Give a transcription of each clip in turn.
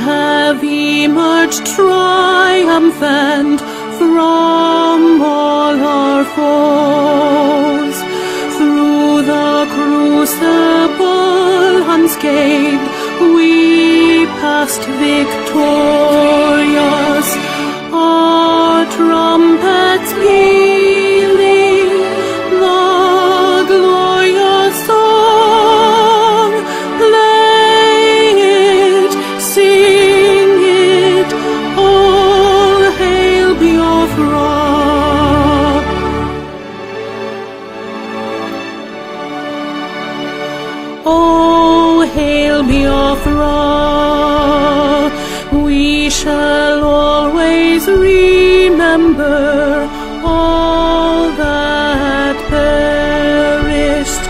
have emerged triumphant from all our foes. Through the crucible unscathed, we passed victorious, our trumpets pealing the glorious song. Play it, sing it, all hail Biafra. Oh, hail Biafra. We shall always remember all that perished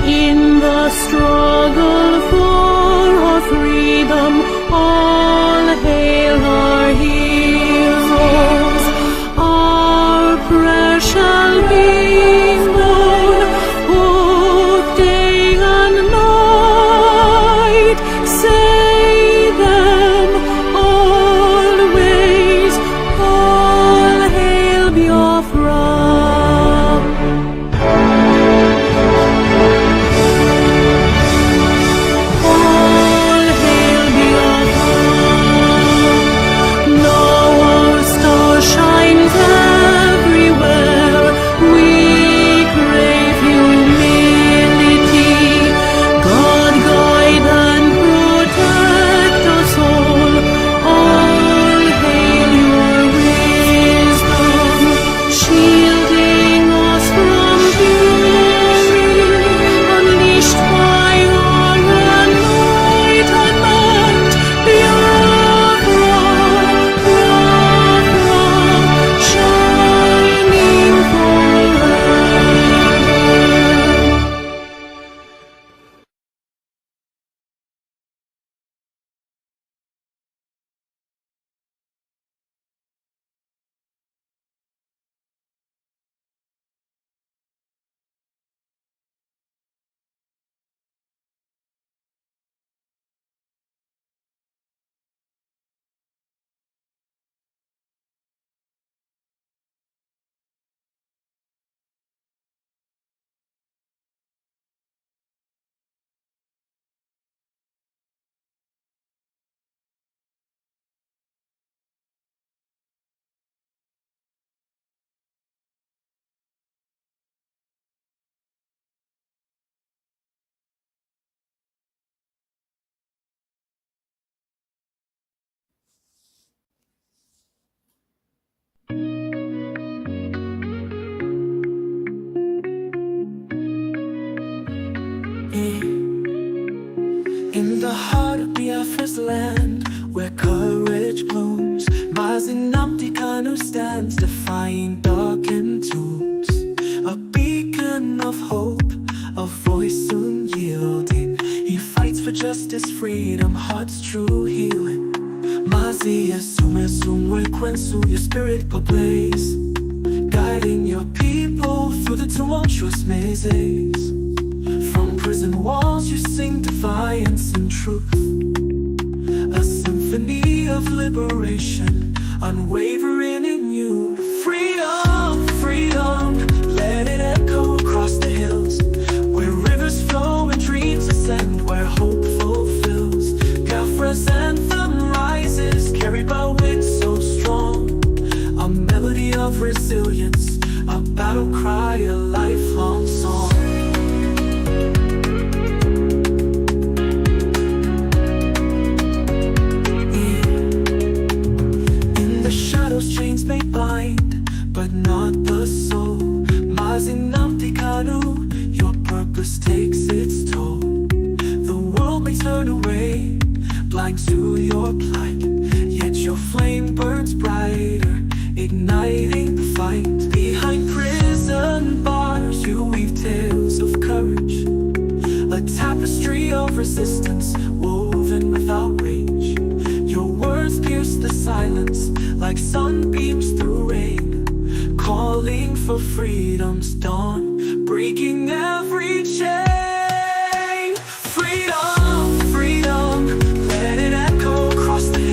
in the struggle for our freedom. All hail our heroes. Our prayer shall be known both day and night. Say them always, all hail Biafra. All hail Biafra. Now our star shines everywhere. We crave humility. God guide and protect us all. All hail your wisdom, shielding us from fury, unleashed by your enlightenment. Biafra, Biafra, shining forever. In the heart of Biafra's land, where courage blooms, Mazi Nnamdi Kanu'S stands, defying darkened tombs. A beacon of hope, a voice soon yielding. He fights for justice, freedom, heart's true healing. Mazi assume kwensu, your spirit ablaze, guiding your people through the tumultuous mazes. From prison walls you sing defiance and truth, a symphony of liberation, unwavering in you. Freedom, freedom, let it echo across the hills, where rivers flow and dreams ascend, where hope fulfills. Biafra's anthem rises, carried by wind so strong, a melody of resilience, a battle cry, a lifelong song. Chains may bind, but not the soul. Mazi Nnamdi Kanu, your purpose takes its toll. The world may turn away, blind to your plight, yet your flame burns brighter, igniting the fight. Behind prison bars you weave tales of courage, a tapestry of resistance woven without rage. Your words pierce the silence like sunbeams through rain, calling for freedom's dawn, breaking every chain. Freedom, freedom, let it echo across the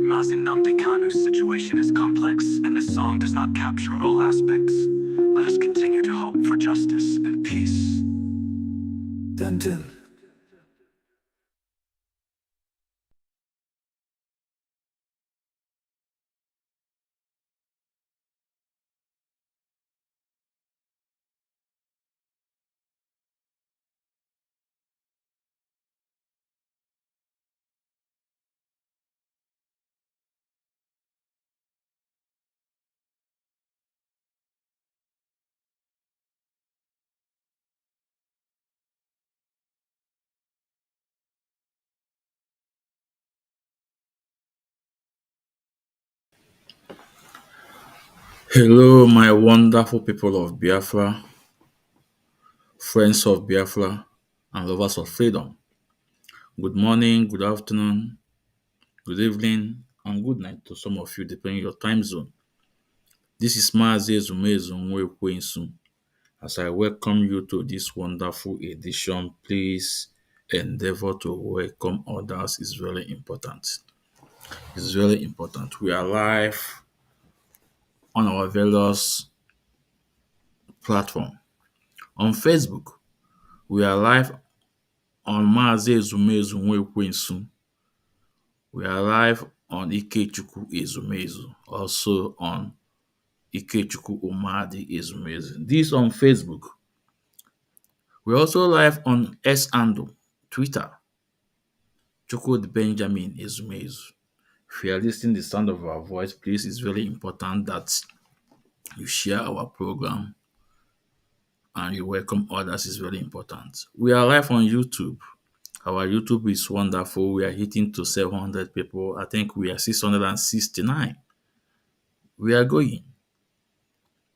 Mazi Nnamdi Kanu'S situation is complex, and this song does not capture all aspects. Let us continue to hope for justice and peace. Dun dun. Hello, my wonderful people of Biafra, friends of Biafra, and lovers of freedom. Good morning, good afternoon, good evening, and good night to some of you, depending on your time zone. This is Mazi Ezumezu Nwekwensu. As I welcome you to this wonderful edition, please endeavor to welcome others. Is very important. It's very important. We are live on our various platform. On Facebook, we are live on Mazi Ezumezu Nwekwensu. We are live on Ikechukwu Ezumezu, also on Ikechukwu Umadi Ezumezu. This on Facebook. We're also live on S Ando, Twitter, Chukwud Benjamin Ezumezu. If you are listening to the sound of our voice, please, it's very important that you share our program and you welcome others. It's very important. We are live on YouTube. Our YouTube is wonderful. We are hitting to 700 people. I think we are 669. We are going.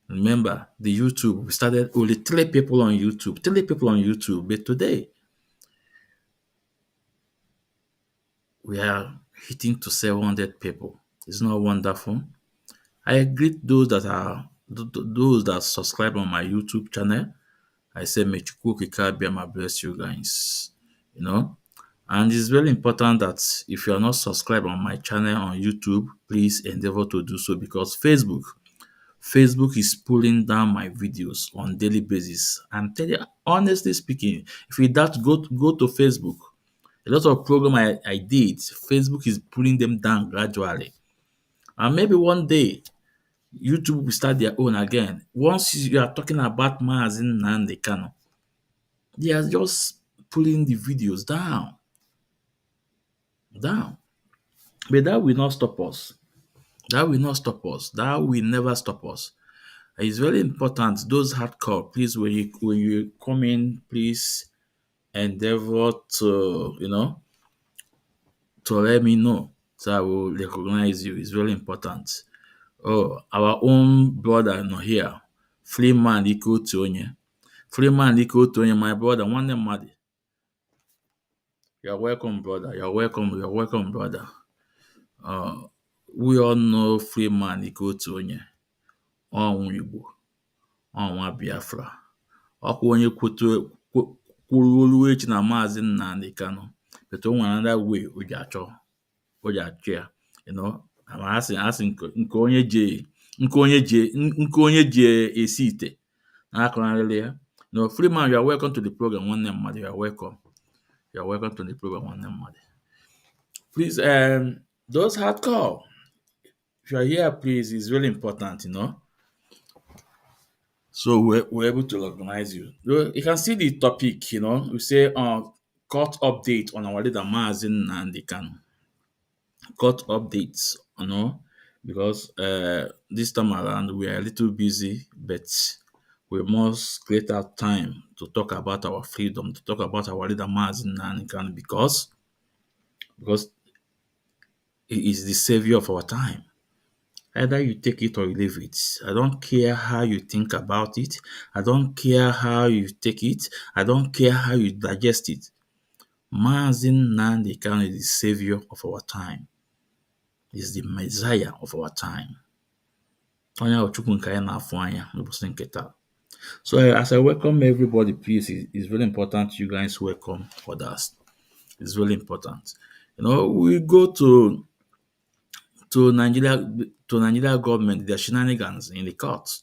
Remember, the YouTube, we started only 3 people on YouTube. 3 people on YouTube. But today, we are hitting to 700 people. Isn't that wonderful? I greet those that are those that subscribe on my YouTube channel. I say, may Chukwu bless you guys. You know, and it's very important that if you are not subscribed on my channel on YouTube, please endeavor to do so because Facebook is pulling down my videos on daily basis. I'm telling you, honestly speaking, if you that go to Facebook, a lot of program I did, Facebook is pulling them down gradually. And maybe one day YouTube will start their own again. Once you are talking about Mazi Nnamdi Kanu, they are just pulling the videos down. But that will not stop us. That will not stop us. That will never stop us. It's very important. Those hardcore, please, when you come in, please endeavor to to let me know so I will recognize you. It's very important. Oh, our own brother no here. Free man equal to Onye. Free man equal to Onye, my brother, one name Mazi. You're welcome, brother. You're welcome, brother. Uh, we all know free man equal to Onye. Ọnwụ Igbo, ọnwa Biafra. Ọkwa onye kwuru olu echi na Mazi Nnamdi Kanu. But o nwere another way o ji achọ ya. You know, asị nke onye ji esi ite na-akọnarịrị ya. No, Freeman, you are welcome to the program. Nwanne mmadụ, you are welcome. You are welcome to the program, nwanne mmadụ. Please, those hardcore, if you are here, please, it's really important, So we're able to recognize you. You can see the topic, we say court update on our leader Mazi Nnamdi Kanu. Court updates, because this time around we are a little busy, but we must create out time to talk about our freedom, to talk about our leader Mazi Nnamdi Kanu because he is the savior of our time. Either you take it or you leave it. I don't care how you think about it. I don't care how you take it. I don't care how you digest it. Mazi Nnamdi Kanu is the savior of our time. Is the Messiah of our time. So as I welcome everybody, please, it's very important you guys welcome others. It's really important. We go to to Nigeria government, their shenanigans in the court.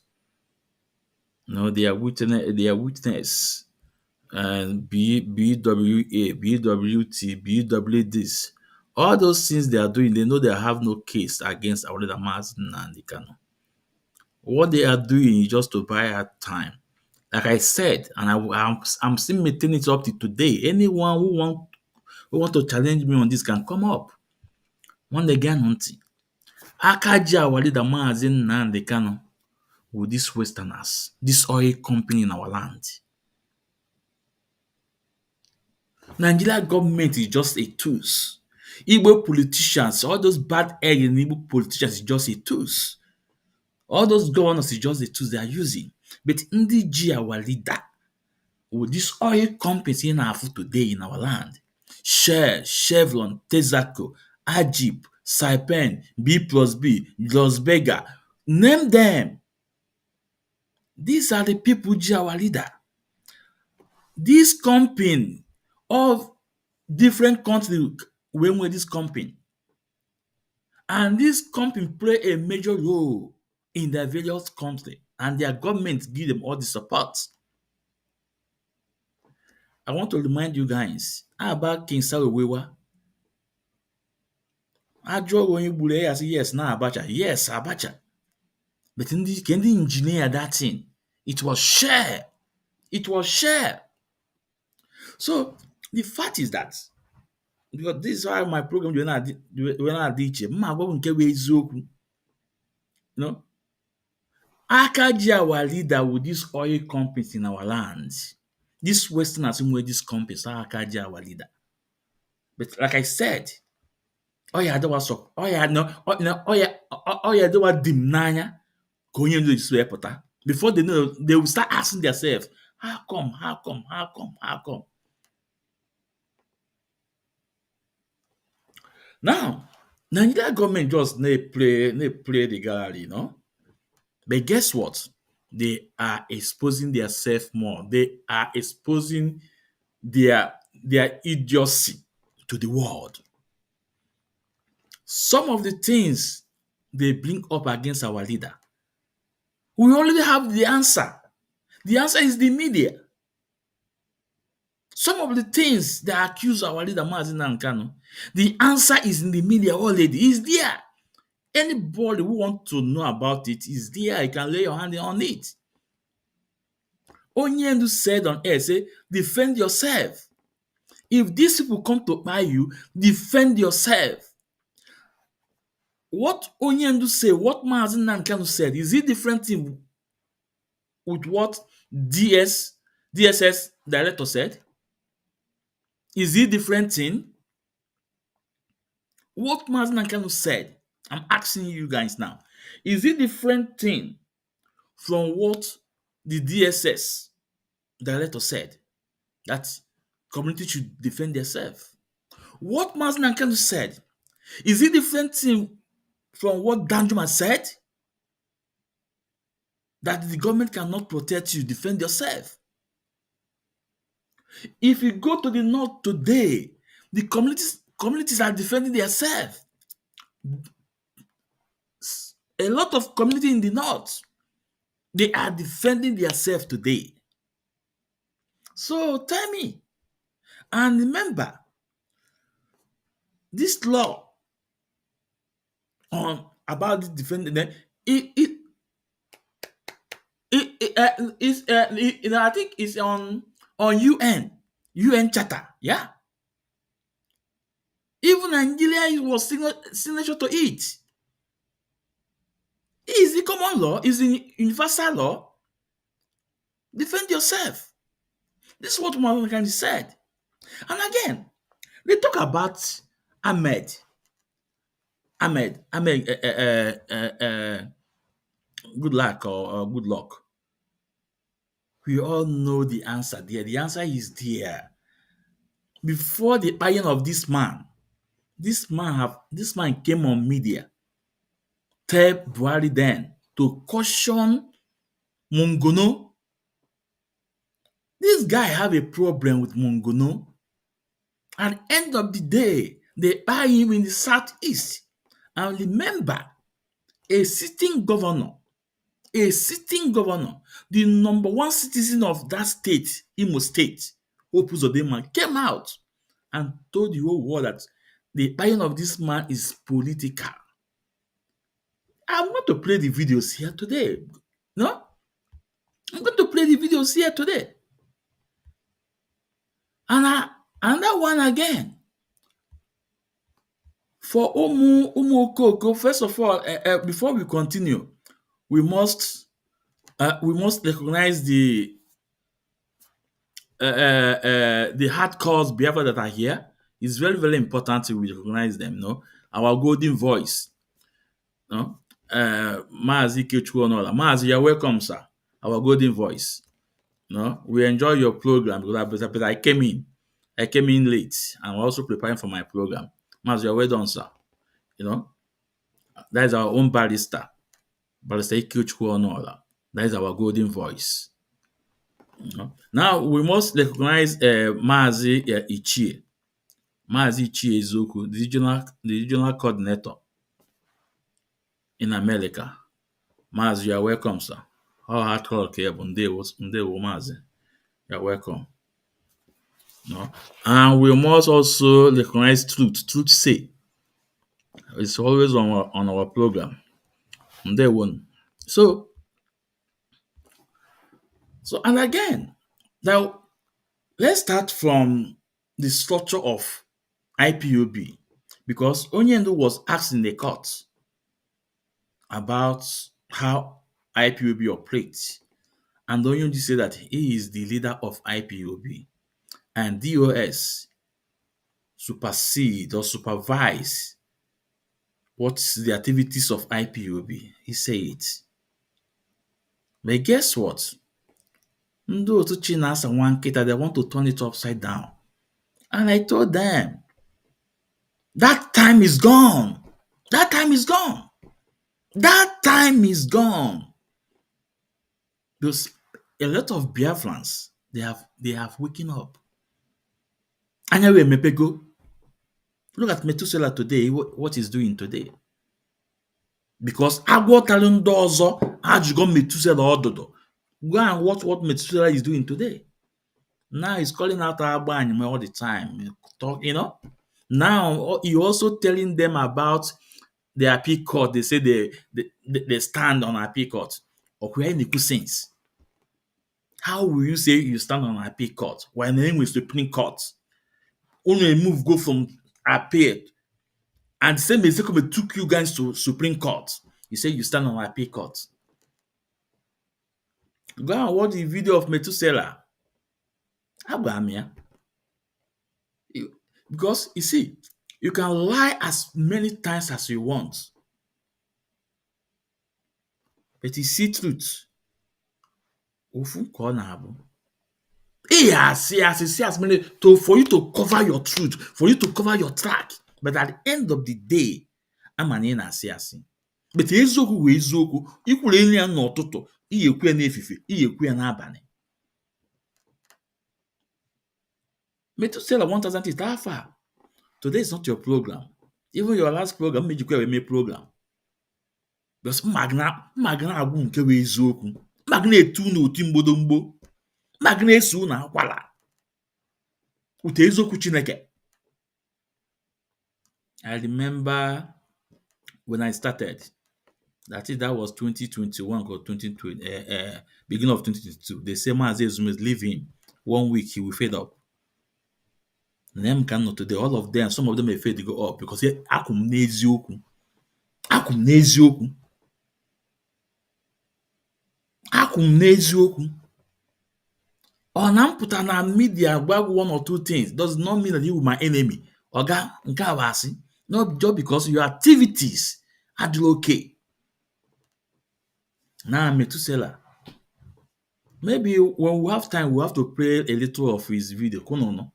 They are witness and BWA, BWT, BW this. All those things they are doing, they know they have no case against Aurelida Mazi and Kanu. What they are doing is just to buy her time. Like I said, and I'm still maintaining it up to today. Anyone who want to challenge me on this can come up. One again, auntie. Akaji Aurelida Mazi and Kanu with these Westerners, this oil company in our land. Nigeria government is just a tools. Igbo politicians, all those bad egg in Igbo politicians is just a tools. All those governors is just the tools they are using. But ndị ji our leader with this oil companies in our food today in our land. Shell, Chevron, Texaco, Ajib, Saipem, B plus B, Los Vega, name them. These are the people ji our leader. This company of different countries with this company. And this company play a major role in their various country and their government give them all the support. I want to remind you guys, how about King Sarowiwa? Ajụọ onye gburu ya sị yes na Abacha. Yes, Abacha. But ndị engineer that thing, it was share. It was share. So the fact is that because this is why my program dị na-adị iche mma agwa bụ nke bụ eziokwu. You know, Akaji our leader with these oil companies in our land. This Westerners who these companies are Akaji our leader. But like I said, oya adewa so oya no oya adewa dim n'anya ka onye ndu esi wee pụta. Before they know, they will start asking themselves, how come? Now, Nigeria government just they play the gallery, you know. But guess what? They are exposing themselves more. They are exposing their idiocy to the world. Some of the things they bring up against our leader, we already have the answer. The answer is the media. Some of the things they accuse our leader Mazi Kanu, the answer is in the media already. It's there. Anybody who wants to know about it is there. You can lay your hand on it. Onyendu said on air, say, defend yourself. If these people come to buy you, defend yourself. What Onyendu said, what Mazi Kanu said, is it different thing with what DSS director said? Is it different thing? What Mazi Kanu said, I'm asking you guys now, is it different thing from what the DSS director said? That community should defend themselves. What Mazi Kanu said, is it different thing from what Danjuma said? That the government cannot protect you, defend yourself. If you go to the north today, the communities are defending themselves. A lot of community in the north, they are defending themselves today. So tell me, and remember, this law on about the defending them, I think it's on UN Charter, yeah. Even Nigeria was signature to it. It's the common law, it's the universal law. Defend yourself. This is what Muhammad said. And again, they talk about Ahmed. Good luck or good luck. We all know the answer there. The answer is there. Before the buying of this man came on media, tell Buhari then to caution Mongono. This guy have a problem with Mongono. At the end of the day, they buy him in the southeast. And remember, a sitting governor, a sitting governor, the number one citizen of that state, Imo State, Hope Uzodinma, came out and told the whole world that the buying of this man is political. I want to play the videos here today. No? I'm going to play the videos here today. And that one again. For Umu Okoko, first of all, before we continue, we must recognize the hardcore behavior that are here. It's very, very important to recognize them. No, our golden voice. No, Mazi Kechuonola. Mazi, you're welcome, sir. Our golden voice. No, we enjoy your program because I came in late. I'm also preparing for my program. Mazi, you're well done, sir. You know, that is our own barrister, Barrister Kechuonola. That is our golden voice. Now we must recognize Mazi Ichie. Mazi Ichie Ezoku, the regional coordinator in America. Mazi, you are welcome, sir. How hard clock here, Ndewo Mazi. You are welcome. No? And we must also recognize truth. Truth say. It's always on our program. Ndewo. So and again, now let's start from the structure of IPOB because Onyendu was asked in the court about how IPOB operates, and Onyendu said that he is the leader of IPOB, and DOS supersede or supervise what's the activities of IPOB. He said, but guess what? Ndị otu Chinasa Nwankita, they want to turn it upside down. And I told them, that time is gone. That time is gone. That time is gone. Because a lot of Biafrans, they have waken up. Anyawe Mepego. Look at Methuselah today, what he's doing today. Because Agwo Talundo Ozo, Ajugo Methuselah Ododo. Go and watch what Methuselah is doing today. Now he's calling out Agba all the time. Now he also telling them about the appeal court. They say they stand on appeal court. Okay, Niku sense. How will you say you stand on appeal court when the name is Supreme Court? Only a move go from appeal, and the same Ezekome took you guys to Supreme Court. You say you stand on appeal court. Go and watch the video of Methuselah. Abraham, because you see, you can lie as many times as you want, but you see truth. See as many for you to cover your truth, for you to cover your track. But at the end of the day, I'm an asị. But eziokwu wee eziokwu, ikwuru enyi ya n'ụtụtụ, iyi ekwu ya n'efife, iyi ekwu ya n'abalị. Methuselah 1000 is that far. Today is not your program. Even your last program, made you make program. Because magna agwụ nke wee eziokwu. Magna etu n'otu mgbodomgbo. Magna eso na akwala. Ute eziokwu Chineke. I remember when I started, that was 2021 or 2020, beginning of 2022. They say Mazi Ezumezu leave him. 1 week he will fade up. Them cannot today. All of them, some of them may fade to go up because akum n'eziokwu. Akum n'eziokwu. Akum n'eziokwu. Ọ na-mpụta na media gbagwo 1 or 2 things does not mean that you are my enemy. Oga nke a bụ asị. Not just because your activities are okay. Now, Methuselah, maybe when we have time, we have to play a little of his video. No.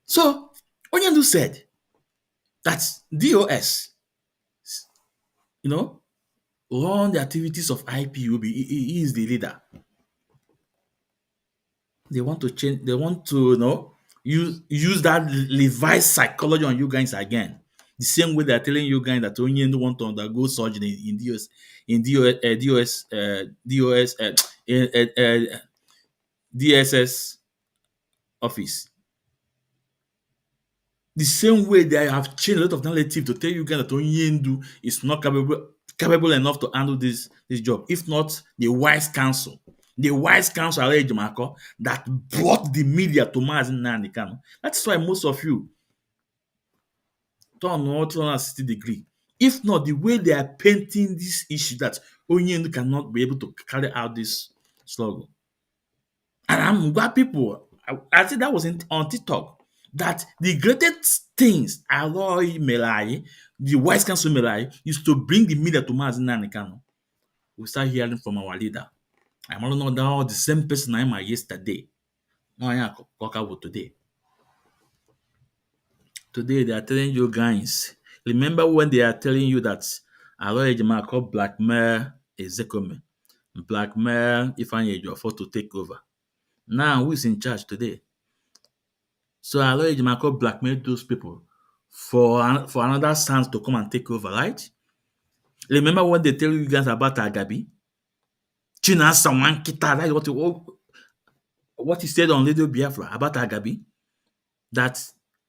So, Onyendu said that DOS, run the activities of IPOB. He is the leader. They want to change. They want to, use that revised psychology on you guys again. The same way they're telling you guys that Onyendu want to undergo surgery in DOS, in DOS, DOS, DSS office. The same way they have changed a lot of narrative to tell you guys that Onyendu is not capable enough to handle this job. If not the wise counsel Ejimako that brought the media to Mazi Nnamdi Kanu. That's why most of you turn 160 degree. If not, the way they are painting this issue that Onyendu cannot be able to carry out this struggle. And I'm glad people, I think that was on TikTok, that the greatest things Aloy Melai, the wise counsel Melai, is to bring the media to Mazi Nnamdi Kanu. We start hearing from our leader. I'm not now the same person I am yesterday. No, I am today. Today they are telling you guys. Remember when they are telling you that Aloy Ejimako blackmail Ezekome, blackmail Ifeanyi Ejiofor to take over. Now who is in charge today? So Aloy Ejimako blackmailed those people for another sons to come and take over, right? Remember when they tell you guys about Agabi? Chinasa Wankita, that is what he said on Radio Biafra about Agabi, that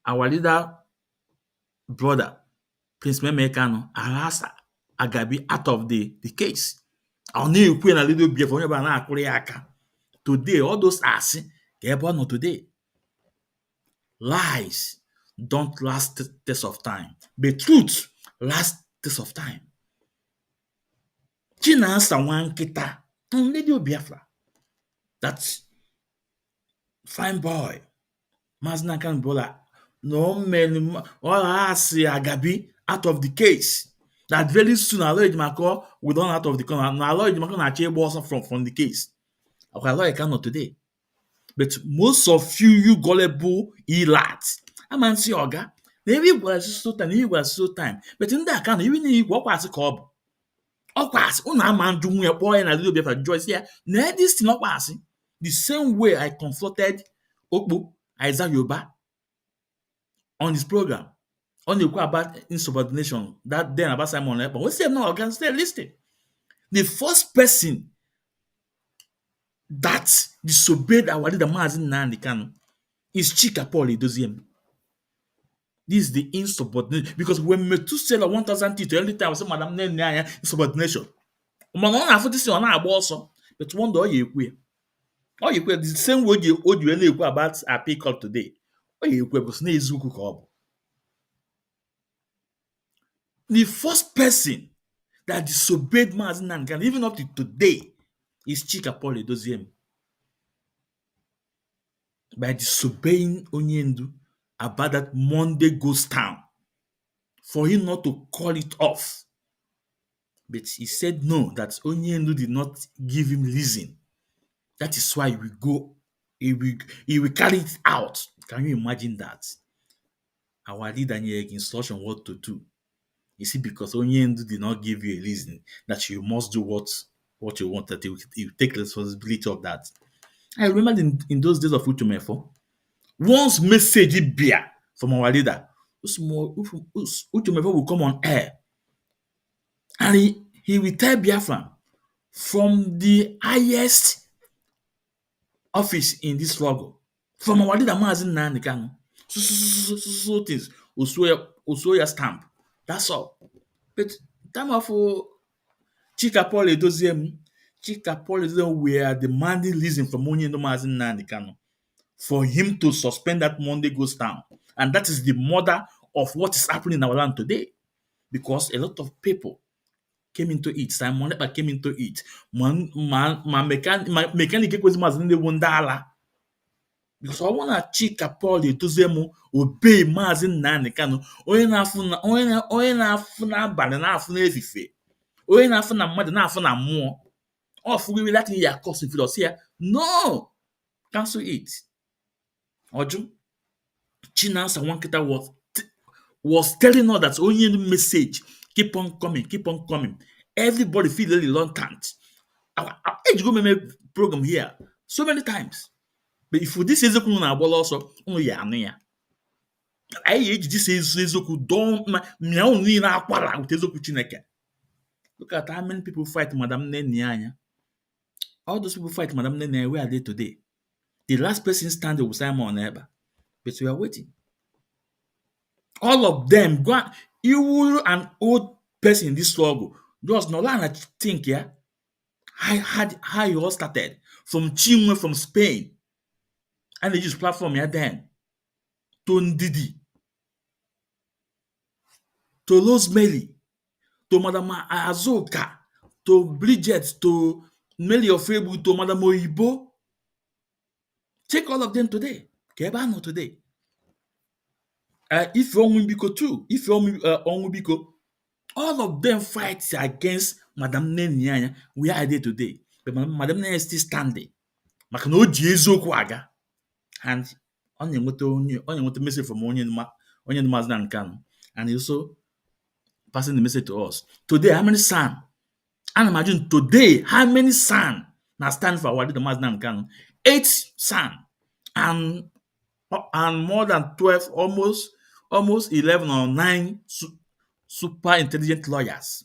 our leader brother, Prince Memekano, harassed Agabi out of the case. I'll need to na Radio Biafra na aka. Today, all those asị ka ebe ọ nọ today. Lies don't last test of time. But truth lasts test of time. Chinasa Wankita on Radio Biafra. That's fine boy. Maznakan Bola. No man, all asị Agabi out of the case. That very soon Aloy Ejimako will run out of the corner. Now Aloy Ejimako na-achọ ịgba ọsọ from the case. Okay, Aloy cannot today. But most of you gullible elats, I'm answer Oga. Maybe it was so time, it was so time. But in that kind, even if what was it called? Of course, una man do a boy and a little bit of Joyce here. Now this thing not passing. The same way I confronted Okbu Isaiah Yoba on his program, on the about insubordination, that then about Simon Ekpa. We say no, against stay listed. The first person that disobeyed our leader Mazi Nnamdi Kanu is Chika Paul Edoziem. This is the insubordination. Because when Methuselah 1000 teeth every time I say Madam Nene insubordination. Man on after this one na also. But one day you queer. Oh, you the same way you about our pick up today. Oh, you queer because na ezuku ka. The first person that disobeyed Mazi Nnamdi Kanu, even up to today, is Chika Paul Edoziem. By disobeying Onyendu about that Monday ghost town, for him not to call it off. But he said no, that Onyendu did not give him reason. That is why he will carry it out. Can you imagine that? Our leader instruction what to do. You see, because Onyendu did not give you a reason that you must do what you want, that you take responsibility of that. I remember in those days of Utumefo, once message beer from our leader, Utumefo will come on air and he will tell Biafran from the highest office in this struggle, from our leader Mazi Nnamdi Kanu, so things, Usoya stamp. That's all. But time of Chika Paul Edoziem were demanding reason from Onyendu Mazi Nnamdi Kanu for him to suspend that Monday ghost town. And that is the mother of what is happening in our land today. Because a lot of people came into it. Simon Ekpa came into it. Mechanic was Wundala. Because I want to Chika Paul Edoziem obey Mazi Nnamdi Kanu. Onye na-afụ n'abalị na-afụ n'efife. Onye na-afụ na mmadụ na-afụ na mmụọ. Of we will let you cause if you here. No, cancel it. Oju Chinasa Wankita was telling us that only the message keep on coming. Everybody feel really reluctant. I go make program here so many times. But if this is a also, only ya. anyị ejiji si eziokwu dọọ mịa unu niile akwara wute eziokwu Chineke. Look at how many people fight Madam Nene anya. All those people fight Madam Nene, where are they today? The last person standing was Simon Eber. But we are waiting. All of them, go on, you an old person in this struggle. Just no line think, yeah. How you all started. From Chinwe from Spain. And they use platform here then. To Ndidi. To Rosemary. To Madam Azoka. To Bridget. To Meli Ofebu. To Madam Oyibo. Take all of them today. Kebano today. If you're Onwibiko too. If you're Onwibiko. All of them fight against Madam Nene. Where are they today? But Madam Nene is still standing. Maka na o ji eziokwu aga. And ọ na-enweta message from Onyendu Mazi Nnamdi Kanu. And he also passing the message to us. Today, how many son? And imagine today, how many son now stand for Mazi Nnamdi Kanu? 8 son. And more than 12, almost 11 or 9 super intelligent lawyers.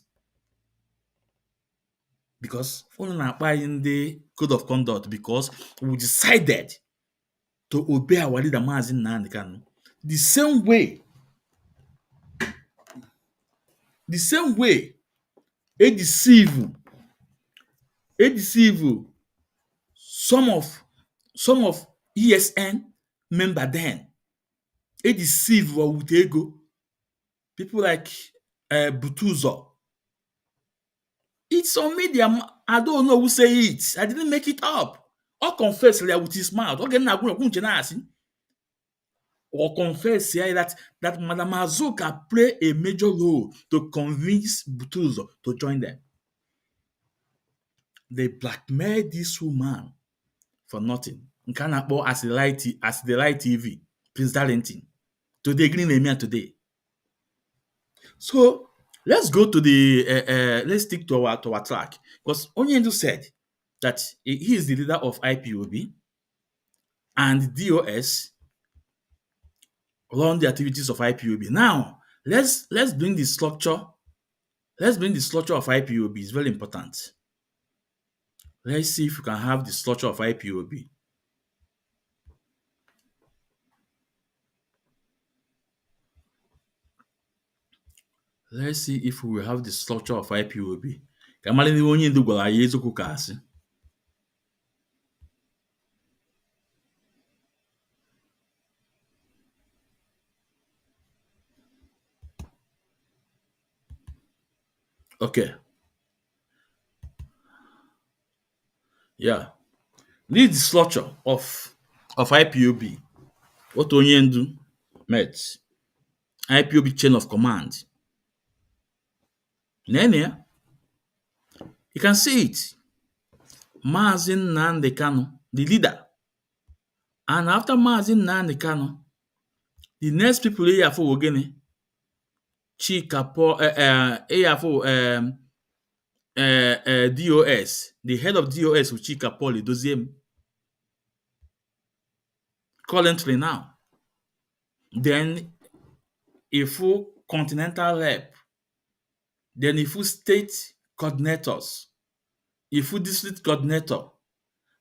Because only apply in the code of conduct, because we decided to obey our leader Mazi Nnamdi Kanu. The same way a deceive some of ESN member then. A deceive with ego. People like Butuzo. It's on media. I don't know who say it. I didn't make it up. Or confess with his mouth. Or confess here that Madam Azoka play a major role to convince Butuzo to join them. They blackmailed this woman for nothing. Nkanakpo as the light TV, Prince Darlington. Today, Green Emia today. So let's go to let's stick to our track. Because Onyendu said that he is the leader of IPOB and DOS run the activities of IPOB. Now, let's bring the structure. Let's bring the structure of IPOB. It's very important. Let's see if we can have the structure of IPOB. Let's see if we will have the structure of IPOB. Okay. Yeah. This is the structure of IPOB. What Onyendu met. IPOB chain of command. Nene, you can see it. Mazi Nnamdi Kanu, the leader. And after Mazi Nnamdi Kanu, the next people here for Ogene, Chikapo, DOS, the head of DOS with Chika Poli Doziem. Currently now. Then a full continental rep. Then a full state coordinators. A full district coordinator.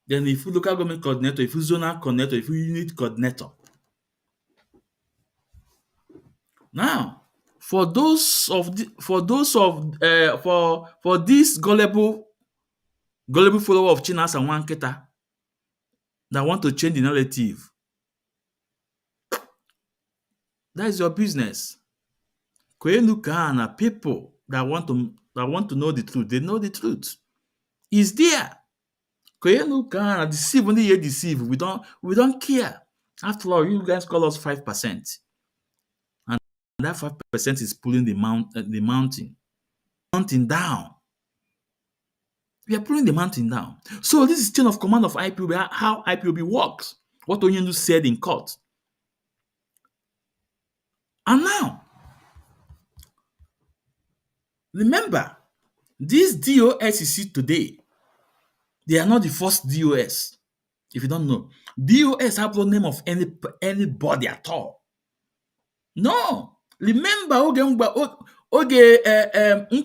Then a full local government coordinator, a full zonal coordinator, a full unit coordinator. Now, for this gullible follower of Chinas and Wanketa that want to change the narrative, that is your business. Kwenuka people that want to know the truth, they know the truth. It's there. Kwenuka deceive only you deceive. We don't care. After all, you guys call us 5%. And that 5% is pulling the mountain down. We are pulling the mountain down. So this is chain of command of IPOB, how IPOB works. What Onyendu said in court. And now, remember, these DOS you see today, they are not the first DOS. If you don't know, DOS have no name of anybody at all. No. Remember oge m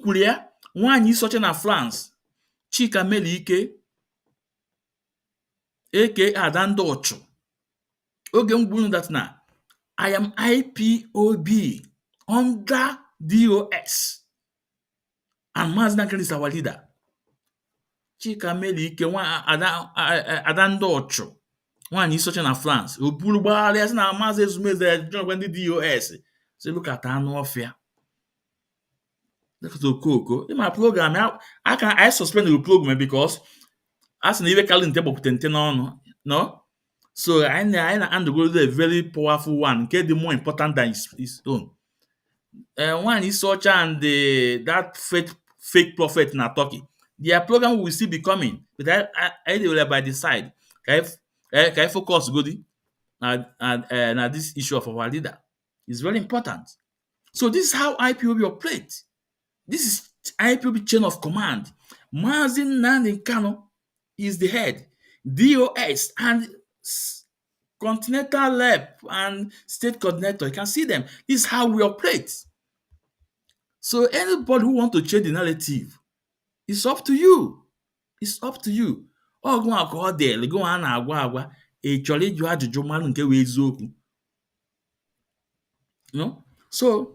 kwuru ya, nwaanyị isi ọcha na France, Chika Melike aka Ada ndị Ọchụ, oge m gwuru that na I am IPOB under DOS and Mazi Nnamdi is our leader. Chika Melike Ada ndị Ọchụ, nwaanyị isi ọcha na France, o buru gbagharịa sị na Mazi Ezumezu join ndị DOS. Say look at anụ ọfịa. Look at Okoko. In my program, I suspend the program because as an even calling table potential no. So I undergo a very powerful one, get the more important than his own. One is such and that fake prophet in Turkey. Their program will still be coming, but I will by the side. Can I focus good and this issue of our leader is very important. So this is how IPOB operates. This is IPOB chain of command. Mazi Nnamdi Kanu is the head. DOS and continental rep and state coordinator, you can see them. This is how we operate. So anybody who want to change the narrative, it's up to you. It's up to you. Ọ gụnwa ka ọ dịrị gụnwa a na-agwa agwa ị chọrọ ịjụ ajụjụ mmadụ nke wee eziokwu. No? So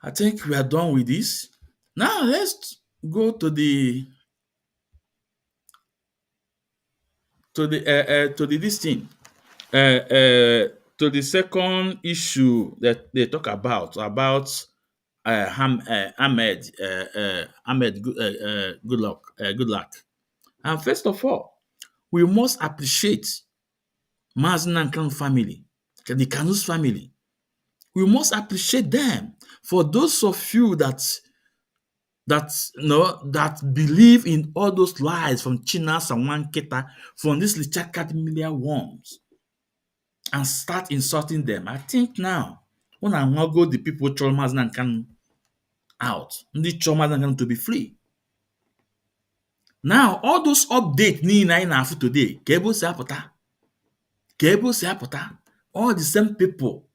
I think we are done with this. Now let's go to the this thing. To the second issue that they talk about Ahmed good luck. And first of all, we must appreciate Mazi Nnamdi family, the Kanu'S family. We must appreciate them. For those of you that believe in all those lies from Chinas and Wanketa, from these Lichakat media worms, and start insulting them, I think now, when I want go, the people chọrọ Mazi Nnamdi out, ndị chọrọ Mazi Nnamdi to be free. Now, all those updates niile anyị na-afụ today, ka ebe o si apụta, all the same people,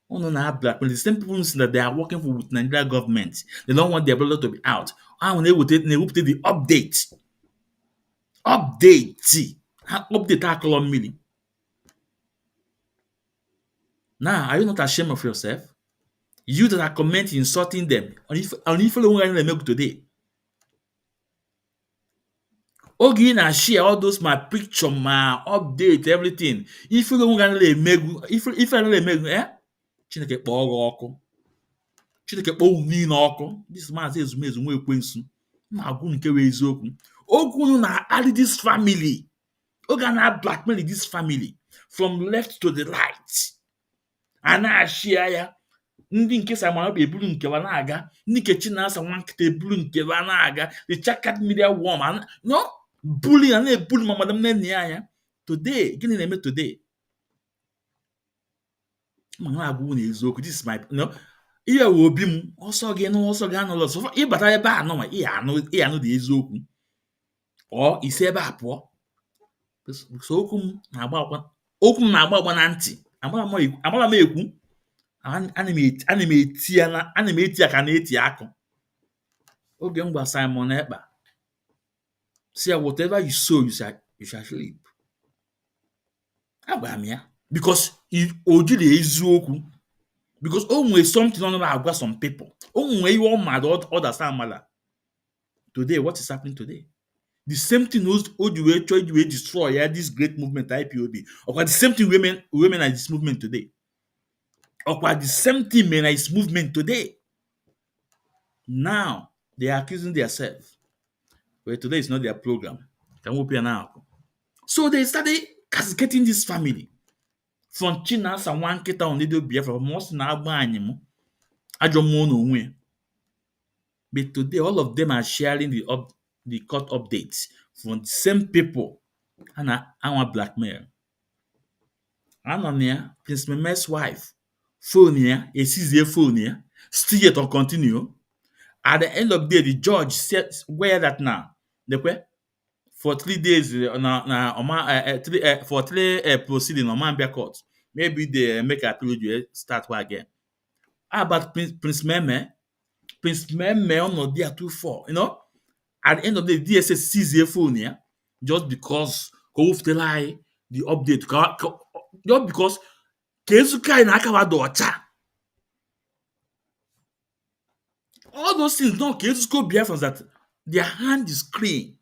the same people say that they are working with Nigeria government. They don't want their brother to be out. And they would the update. Update our column meeting. Now, are you not ashamed of yourself? You that are commenting, insulting them. And if you make today. Okay, na share all those my picture, my update, everything. If you don't make Chineke kpọọ gị ọkụ. Chineke kpọọ unu niile ọkụ. This Mazi Ezumezu nwa ekwensu. Na-agwụ nke wee eziokwu. Oge unu na-akpali this family. Oge a na-blackmail this family from left to the right. A na-ashia ya. Ndị nke Simon eburu nkewa na-aga. Ndị nke Chinasa Nwankita eburu nkewa na-aga. The Chakat media worm. No? Bully and na-ebuli ma madam nne ya anya. Today, gịnị na-eme today? This is my ihe obi m ọsọ gị anụlọ so ịbata ebe a nọ ihe anụ dị eziokwu ọ isi ebe a pụọ. So okwu m na-agba agba na ntị amara m ekwu ana m eti ya ka na-eti akụ. Oge m gwa Simon Ekpa say whatever you sow you shall reap. Agwara m ya because oji dị eziokwu. Because something on agwa some people. You mad others are mad. Today, what is happening today? The same thing you try to destroy this great movement IPOB. Or the same thing women are this movement today. Or the same thing men are this movement today. Now they are accusing themselves. But today is not their program. Can we pay now? So they started cascading this family. From Chinas and Wanketa on the Biafra, most na agba anyim. Ajomo no onwe. But today, all of them are sharing the court updates from the same people. And I want blackmail. Anonia, Prince Meme's wife, phone here, a CZA phone here, still yet on continue. At the end of the day, the judge said where that now. For 3 days for 3 proceeding on Mambia court. maybe they make apology start again. How about Prince Meme? Prince Meme ọnọdụ ya too far, you know? At the end of the day, DSS seize phone ya just because ka o wefutela anyị the update just because ka ezuka anyị na akawa dị ọcha. All those things, no, ka ezuko Biafrans that their hand is clean.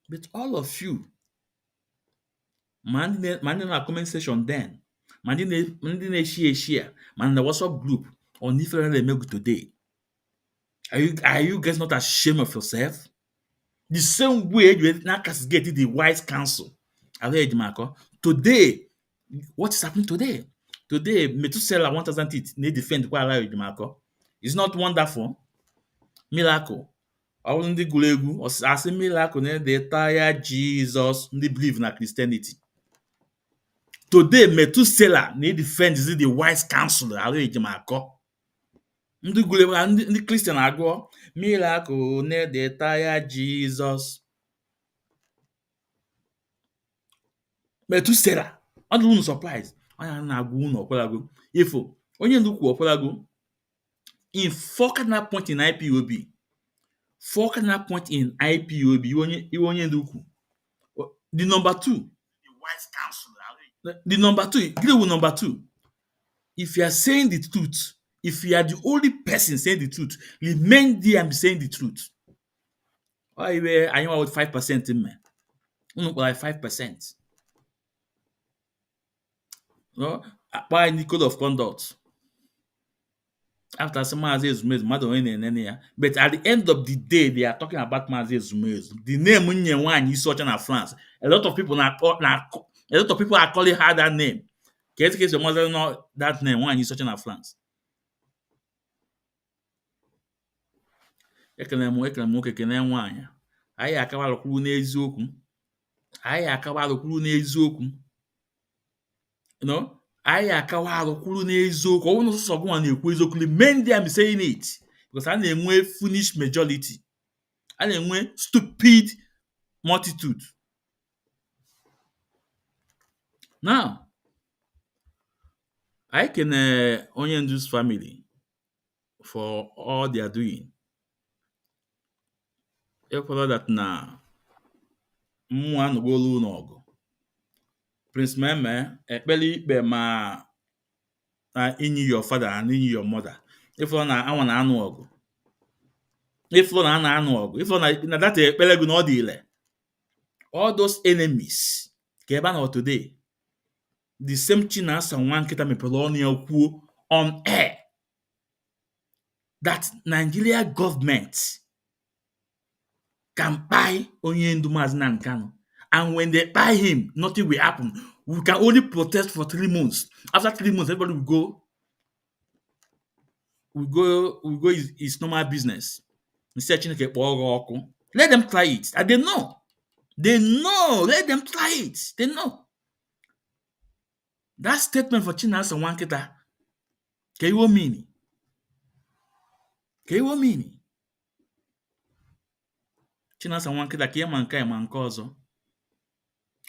But all of you, man in our comment section then, man in a share, man in the WhatsApp group on different level today. Are you guys not ashamed of yourself? The same way you now castigate the wise counsel. Today, what is happening today? Today, Methuselah 1000 teeth, they defend Ejimako. It's not wonderful. Miracle. All ndị gụrụ egwu asị miracle na they tire Jesus, ndị believe na Christianity. Today, Methuselah na defend the wise counsel ala Ejimako. Ndị gụrụ egwu ndị Christian agụọ miracle na they tire Jesus. Methuselah, ọ dịrị unu surprise. Onye na-agụ unu ọkwalago. Ifo, Onyendu kwu ọkwalago in 4 cardinal point in IPOB. 4 cardinal point in IPOB, Onyendu kwu. The number 2, the wise counsel. The number 2, give you number 2. If you are saying the truth, if you are the only person saying the truth, remain there and be saying the truth. Oh, you are with 5% in me. Like 5%. No, by the code of conduct. After some Mazi Ezumezu, but at the end of the day, they are talking about Mazi Ezumezu. The name Onyendu is such in France. A lot of people are calling her that name. Case your mother know that name one is such in France. Ekele m nwoke kene nwaanyị. Anyị akawa kwuru n'eziokwu. You know, anyị akawa kwuru n'eziokwu. Ọ bụrụ na ọsọsọ gụnwa na-ekwu eziokwu, men they am saying it because a na-enwe foolish majority. A na-enwe stupid multitude. Now, I can Onyendu's family for all they are doing. Ekwela that na mmụọ anọgolu n'ọgụ. Prince Meme ekpele ikpe ma inyi your father and inyi your mother. Ifo na anwa na anụ ọgụ. Ifo na ana anụ ọgụ. Ifo na that ekpele gụ na ọ dị ile. All those enemies ka ebe nọ today. The same Chinasa Nwankita mepere ọnụ ya kwuo on air that Nigeria government can buy Onyendu Mazi Nnamdi Kanu. And when they buy him, nothing will happen. We can only protest for 3 months. After 3 months, everybody will go his normal business. Let them try it. And they know. Let them try it. They know. That statement for Chinasa Nwankita, ka iwo mini. Chinasa Nwankita ka ịma nke ma nke ọzọ.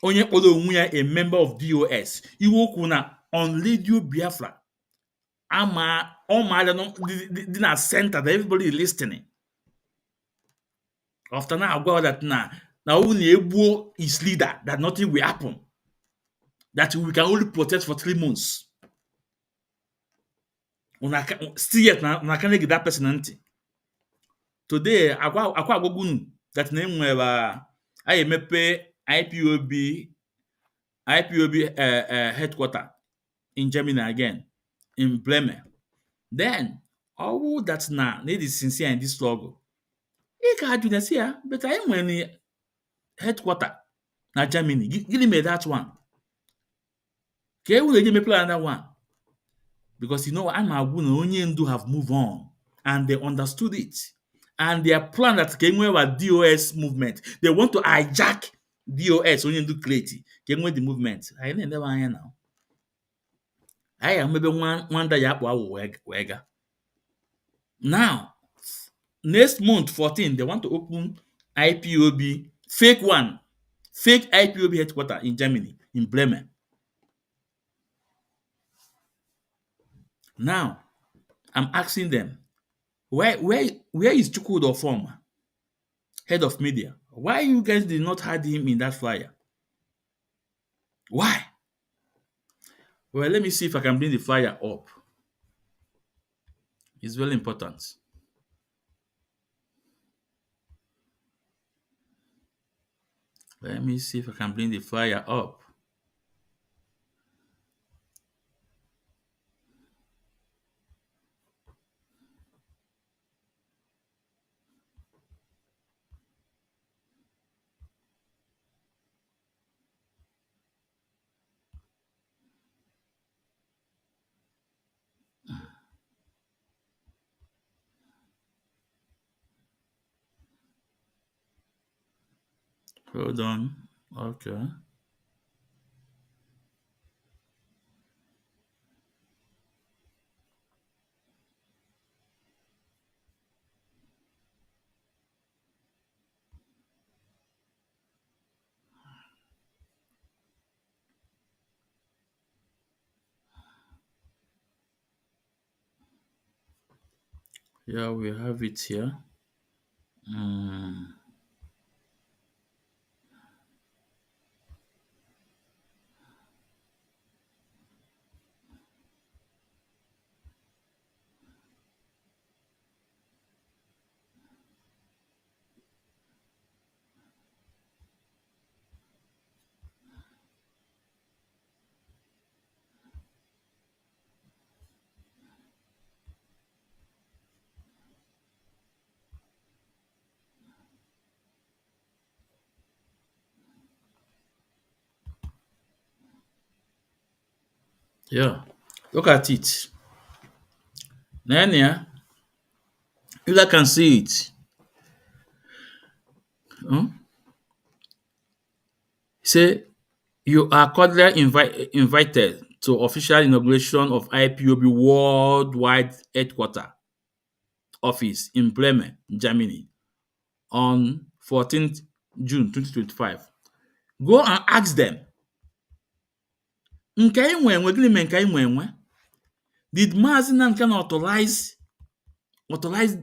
Onye kpọrọ onwe ya a member of DOS. Iwu okwu na on Radio Biafra. Dị na center that everybody is listening. After now, agwa that na only egbuo his leader, that nothing will happen. That we can only protest for 3 months. Still yet, na can get that person anti. Today, akwa agwagunu that name were I mepe IPOB headquarter in Germany again, in Bremen. Then, all that now need is sincere in this struggle. You can do this here, but I am when headquarter na Germany. Give me that one. Okay, will you play another one? Because you know, I'm a Onyendu have moved on and they understood it. And their plan that came with DOS movement, they want to hijack DOS, Onyendu Kreti, came with the movement. I never hear now. I am maybe one day up wega. Now, next month 14, they want to open IPOB, fake IPOB headquarters in Germany. in Bremen. Now, I'm asking them, where is Chukwudo from? Head of media. Why you guys did not add him in that flyer? Why? Well, let me see if I can bring the flyer up. It's very important. Let me see if I can bring the flyer up. Hold on. Okay. Yeah, we have it here. Mm, yeah. Look at it. Nanya, you guys can see it. Hmm? Say you are cordially invited to official inauguration of IPOB Worldwide Headquarter Office in Bremen, Germany on 14th June 2025. Go and ask them. Nke anyị nwe enwe gịnị mere nke anyị nwe enwe? Did Mazi Nnamdi authorize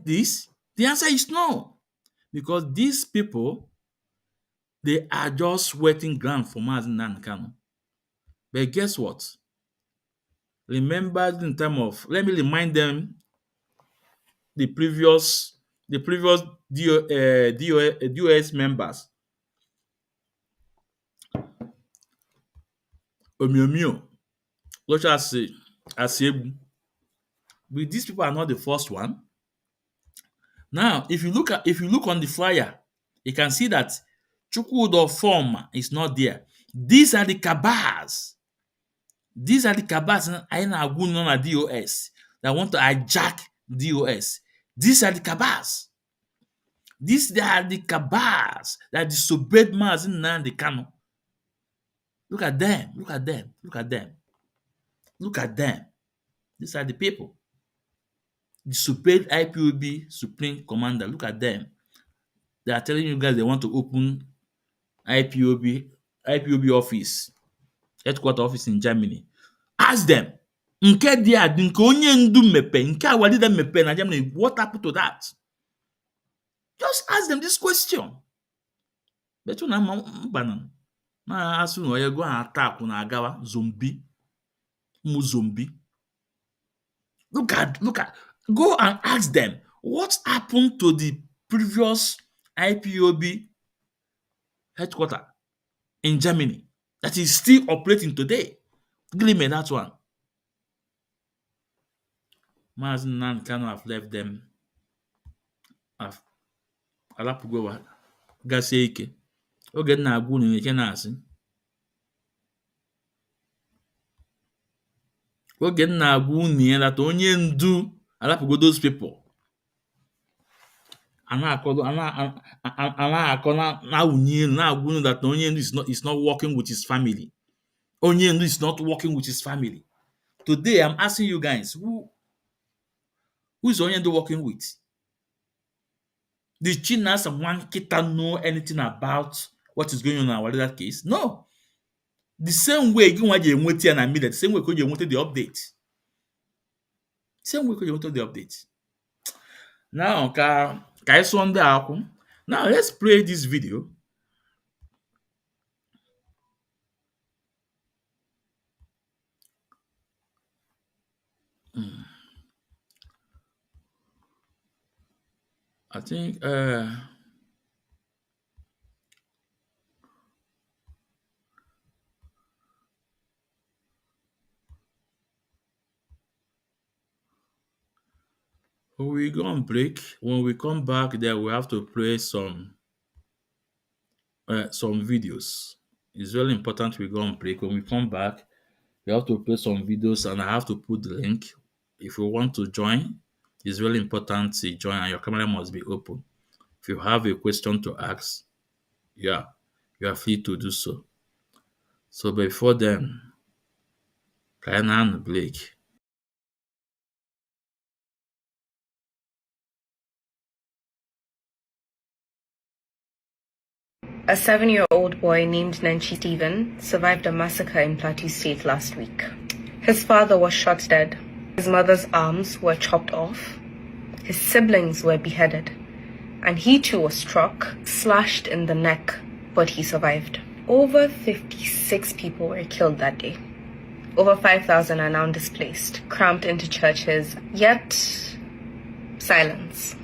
this? The answer is no. Because these people, they are just waiting ground for Mazi Nnamdi. But guess what? Remember in time of, let me remind them the previous DOS members. Omiomio, Locha Asebu. But these people are not the first one. Now, if you look on the flyer, you can see that Chukwudo form is not there. These are the cabals. These are the cabals I na DOS that want to hijack DOS. These are the cabals. These are the cabals that disobeyed Mazi Nnamdi Kanu. Look at them. Look at them. Look at them. Look at them. These are the people. Disobeyed IPOB Supreme Commander. Look at them. They are telling you guys they want to open IPOB office, headquarter office in Germany. Ask them. Nke dị a dị nke Onyendu mepe, nke a walida mepe na Germany. What happened to that? Just ask them this question. But you know, na ask you go and attack na agawa zombie. Zombie. Look at, go and ask them what happened to the previous IPOB headquarter in Germany that is still operating today. Give me that one. Mazi Nnamdi Kanu have left them. Have alapụgo gasie ike. Oge na-agwa unu ike na-asị. Oge na-agwa unu ya that Onyendu alapụgo those people. Na-akọ na-awụnye elu na-agwa unu that Onyendu is not working with his family. Onyendu is not working with his family. Today, I'm asking you guys, who is Onyendu working with? Did Chinas and Wankita know anything about what is going on in our that case? No. The same way you want to enwete ya na media, the same way you wanted the update. Same way you wanted the update. Now, ka I saw the now let's play this video. I think we go on break. When we come back, then we have to play some videos. It's very important we go on break. When we come back, we have to play some videos, and I have to put the link. If you want to join, it's really important to join, and your camera must be open. If you have a question to ask, yeah, you are free to do so. So before then, Kainan Blake. A 7-year-old boy named Nancy Stephen survived a massacre in Plateau State last week. His father was shot dead. His mother's arms were chopped off. His siblings were beheaded. And he too was struck, slashed in the neck, but he survived. Over 56 people were killed that day. Over 5,000 are now displaced, cramped into churches, yet silence.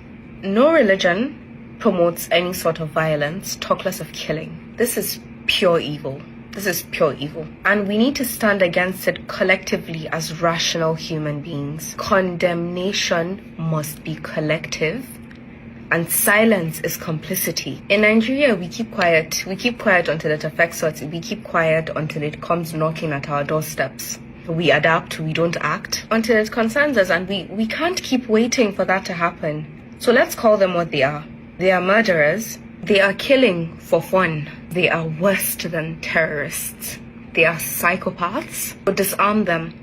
No religion promotes any sort of violence, talk less of killing. This is pure evil. This is pure evil. And we need to stand against it collectively as rational human beings. Condemnation must be collective, and silence is complicity. In Nigeria, we keep quiet. We keep quiet until it affects us. We keep quiet until it comes knocking at our doorsteps. We adapt, we don't act until it concerns us, and we can't keep waiting for that to happen. So let's call them what they are. They are murderers. They are killing for fun. They are worse than terrorists. They are psychopaths. So disarm them,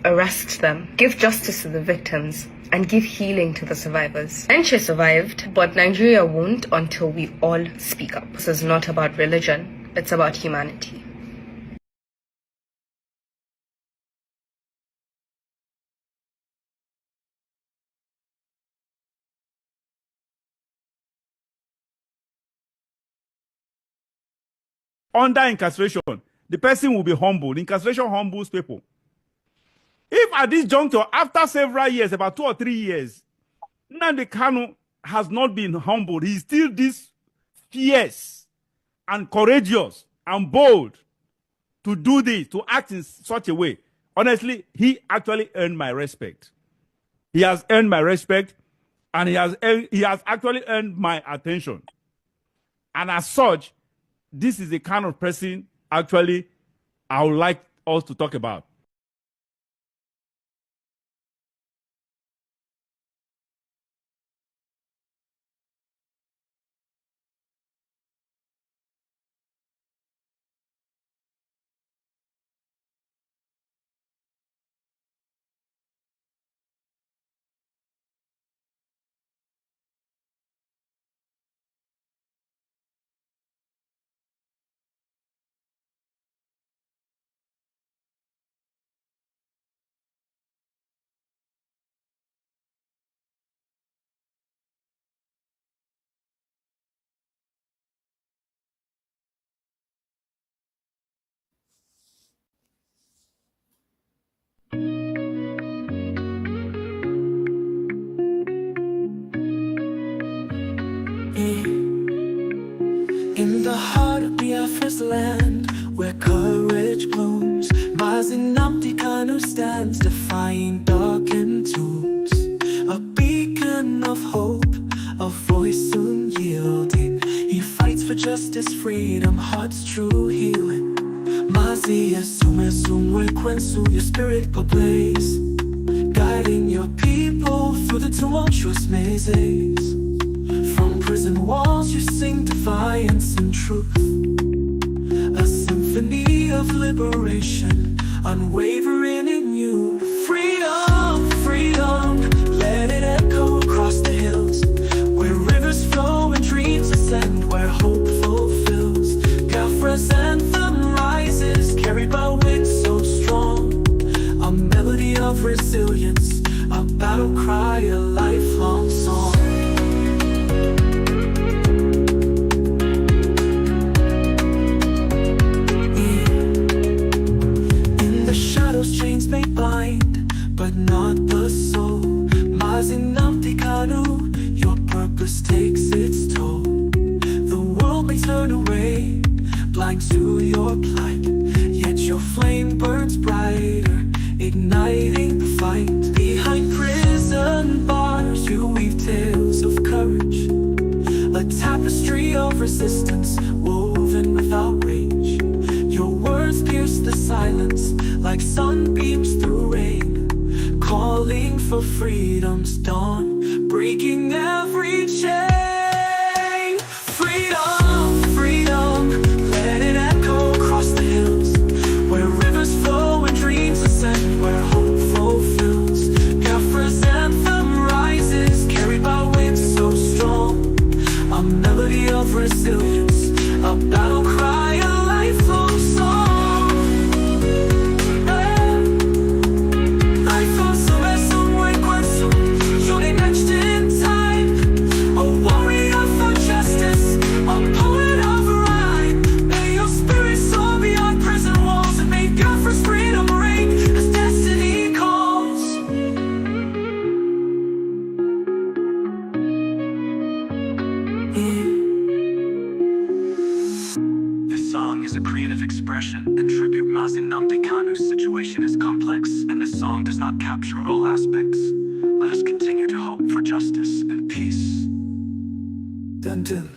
arrest them, give justice to the victims, and give healing to the survivors. Enche survived, but Nigeria won't until we all speak up. This is not about religion. It's about humanity. Under incarceration, the person will be humbled. Incarceration humbles people. If at this juncture, after several years, about 2 or 3 years, Nnamdi Kanu has not been humbled, he's still this fierce and courageous and bold to do this, to act in such a way. Honestly, he actually earned my respect. He has earned my respect, and he has actually earned my attention. And as such, this is the kind of person actually I would like us to talk about. In the heart of Biafra's land, where courage blooms, Mazi Nnamdi Kanu stands, defying darkened tombs. A beacon of hope, a voice unyielding. He fights for justice, freedom, heart's true healing. Mazi Esumesumwe Kwensu, your spirit ablaze, guiding your people through the tumultuous mazes. From prison walls you sing defiance and truth, a symphony of liberation, unwavering in you. Freedom, freedom, let it echo across the hills, where rivers flow and dreams ascend, where hope fulfills. Biafra's anthem rises, carried Kanu, your purpose takes its toll. The world may turn away, blind to your plight, yet your flame burns brighter, igniting the fight. Behind prison bars, you weave tales of courage, a tapestry of resistance woven without rage. Your words pierce the silence like sunbeams through rain, calling for freedom's dawn, breaking every chain. Freedom, freedom, let it echo across the hills, where rivers flow and dreams ascend, where hope fulfills. Biafra's anthem rises, carried by winds so strong, a melody of resilience, a battle cry, a lifelong song. Life on somewhere queso, joining etched in time, a warrior for justice, a poet of rhyme. May your spirit soar beyond prison walls, and may Biafra's freedom reign as destiny calls. This song is a creative expression and tribute Mazi Nnamdi Kanu's situation is complex, and this song does not capture all aspects. Let us continue to hope for justice and peace. Dun dun.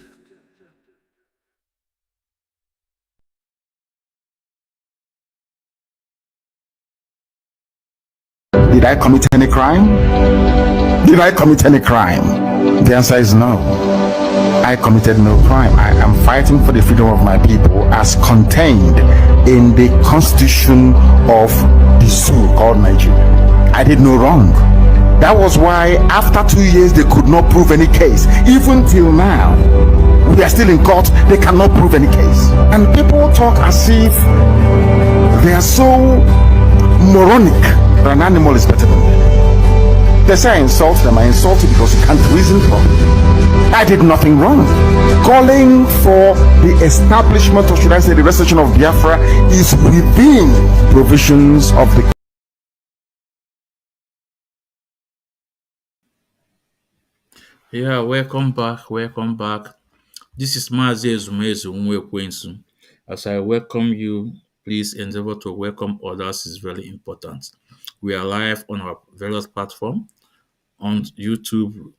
Did I commit any crime? Did I commit any crime? The answer is no. I committed no crime. I am fighting for the freedom of my people as contained in the constitution of the zoo called Nigeria. I did no wrong. That was why after 2 years they could not prove any case. Even till now, we are still in court, they cannot prove any case. And people talk as if they are so moronic that an animal is better than them. They say I insult them. I insult you because you can't reason properly. I did nothing wrong. Calling for the establishment, or should I say the restoration of Biafra, is within provisions of the Yeah, welcome back. Welcome back. This is Mazi Ezumezu Nwekwensu. As I welcome you, please endeavor to welcome others. Is very important. We are live on our various platforms on YouTube.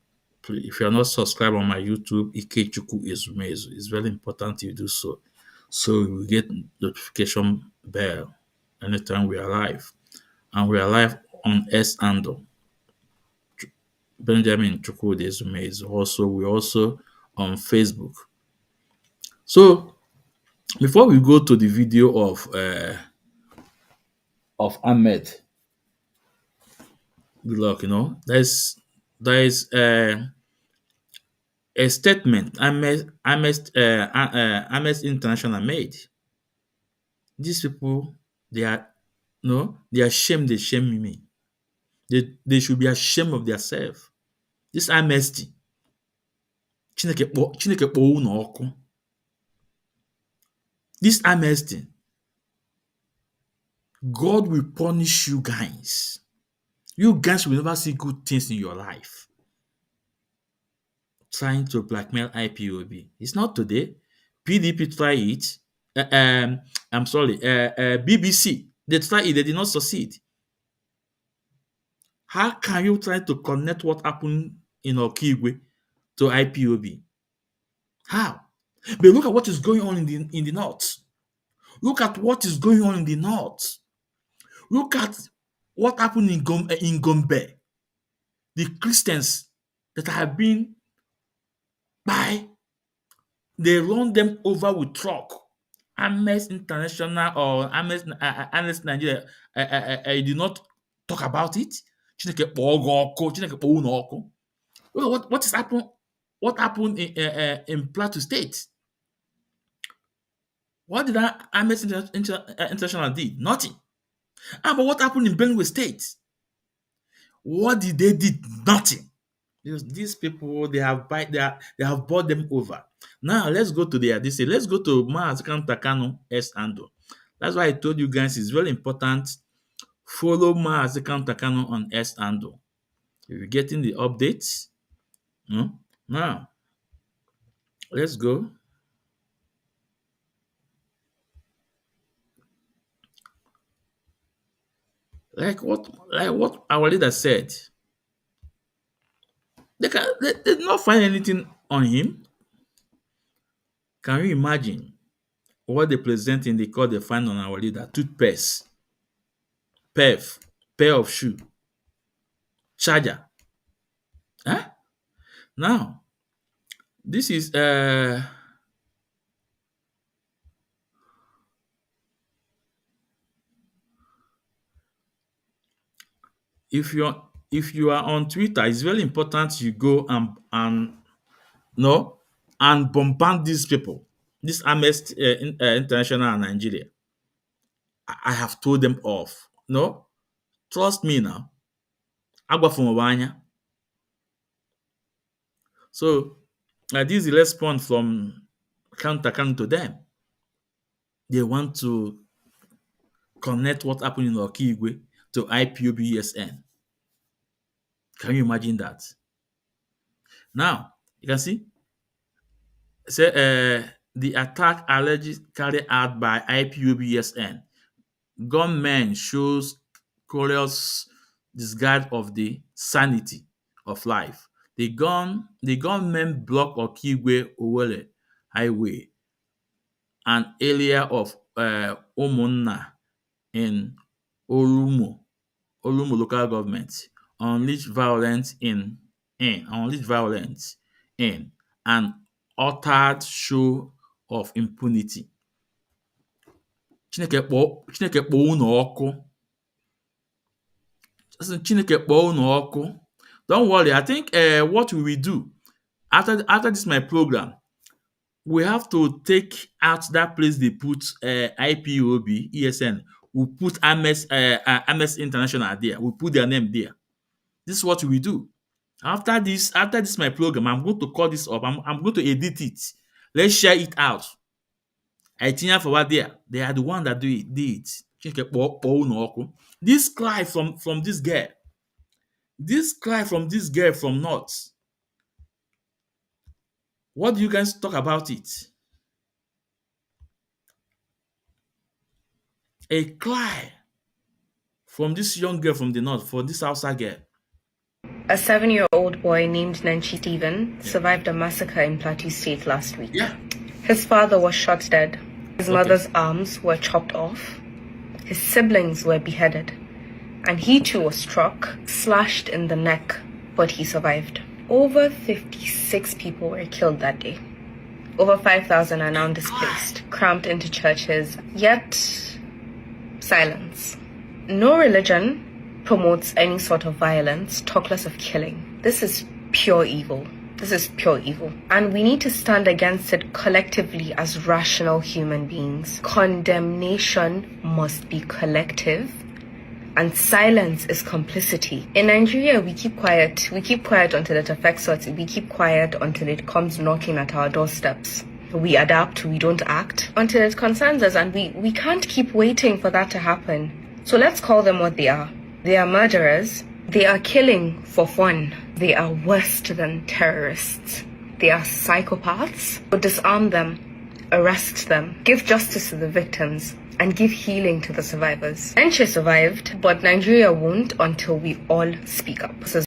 If you are not subscribed on my YouTube, Ikechukwu Ezumezu, it's very important you do so. So you will get notification bell anytime we are live. And we are live on S Ando. Benjamin Chukwudi Ezumezu. Also, we're also on Facebook. So before we go to the video of Ahmed, good luck. There is a statement Amnesty International made. These people, they are they are ashamed. They shame me. They should be ashamed of themselves. This Amnesty, Chineke kpọọ unu ọkụ. This Amnesty, God will punish you guys. You guys will never see good things in your life. Trying to blackmail IPOB. It's not today. PDP try it. I'm sorry. BBC, they tried it. They did not succeed. How can you try to connect what happened in Okigwe to IPOB? How? But look at what is going on in the north. Look at what is going on in the north. Look at what happened in Gombe. The Christians that have been they run them over with truck. Amnesty International or Amnesty Nigeria did not talk about it. Chineke kpọọ gị ọkụ, Chineke kpọọ unu ọkụ. Look at what is happened. What happened in Plateau State? What did Amnesty International did? Nothing. But what happened in Benue State? What did they did? Nothing. Because these people they have bought them over. Now let's go to let's go to Mazi Kanu'S handle. That's why I told you guys it's very important. Follow Mazi Kanu on S handle. If you're getting the updates, No? Now, let's go. Like what our leader said. They did not find anything on him. Can you imagine what they present in the court they find on our leader? Toothpaste, perf, pair of shoe, charger. Huh? Now, this is if you are on Twitter, it's very important you go and no and bombard these people, this Amnesty International and Nigeria. I have told them off. No, trust me now. Agwafumobanya. So this is the response from counter to them. They want to connect what happened in Okigwe to IPOB. Can you imagine that? Now, you can see, say the attack alleged carried out by IPOB. Gunmen shows curious disregard of the sanity of life. The gunmen block Okigwe Owole Highway, an area of Umunna in Olumo local government, unleashed violence in an uttered show of impunity. Chineke kpọọ unu ọkụ. Chineke kpọọ unu ọkụ. Don't worry, I think what we will do after this my program, we have to take out that place they put IPOB, ESN. We put Amnesty International there. We put their name there. This is what we do. After this my program, I'm going to call this up. I'm going to edit it. Let's share it out. I think for what they are the one that did it. This cry from this girl. This cry from this girl from North. What do you guys talk about it? A cry from this young girl from the North, for this outside girl. A 7-year-old boy named Nanchi Stephen survived a massacre in Plateau State last week. Yeah. His father was shot dead. His mother's arms were chopped off. His siblings were beheaded. And he too was struck, slashed in the neck, but he survived. Over 56 people were killed that day. Over 5,000 are now displaced, cramped into churches, yet silence. No religion promotes any sort of violence, talk less of killing. This is pure evil. This is pure evil. And we need to stand against it collectively as rational human beings. Condemnation must be collective, and silence is complicity. In Nigeria, we keep quiet. We keep quiet until it affects us. We keep quiet until it comes knocking at our doorsteps. We adapt, we don't act until it concerns us, and we can't keep waiting for that to happen. So let's call them what they are. They are murderers. They are killing for fun. They are worse than terrorists. They are psychopaths. So disarm them, arrest them, give justice to the victims, and give healing to the survivors. Enche survived, but Nigeria won't until we all speak up. So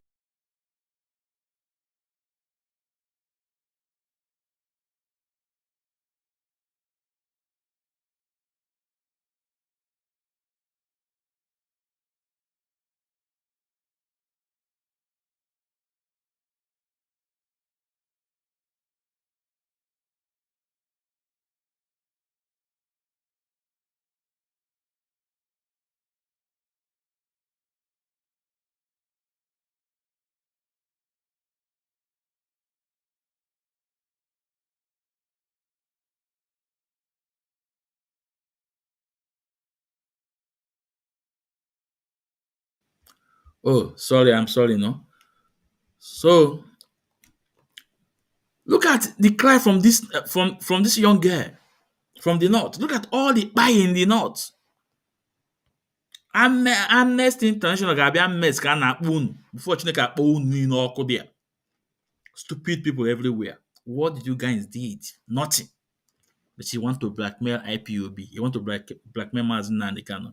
Oh, sorry, I'm sorry, no. So look at the cry from this young girl from the North. Look at all the buy in the North. Amnesty International ga-abịa mess ka a na-akpọ unu before Chineke akpọ unu n'ọkụ there. Stupid people everywhere. What did you guys did? Nothing. But you want to blackmail IPOB. You want to blackmail Mazi Nnamdi Kanu.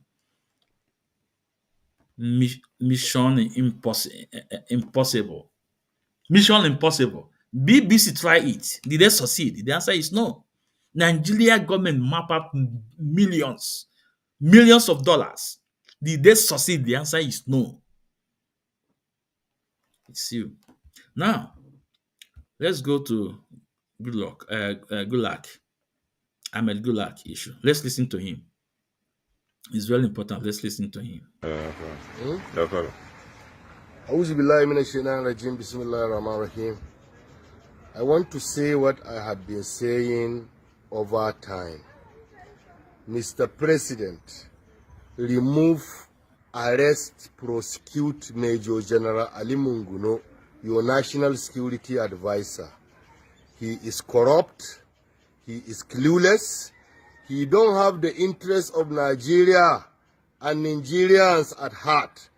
Mission impossible. Mission impossible. BBC try it. Did they succeed? The answer is no. Nigeria government map up millions of dollars. Did they succeed? The answer is no. It's you. Now, let's go to Gulak, Ahmed Gulak issue. Let's listen to him. It's very important. Let's listen to him. No problem. أعوذ بالله من الشيطان الرجيم بسم الله الرحمن الرحيم. I want to say what I have been saying over time. Mr. President, remove, arrest, prosecute Major General Ali Munguno, your national security advisor. He is corrupt, he is clueless, he don't have the interests of Nigeria and Nigerians at heart.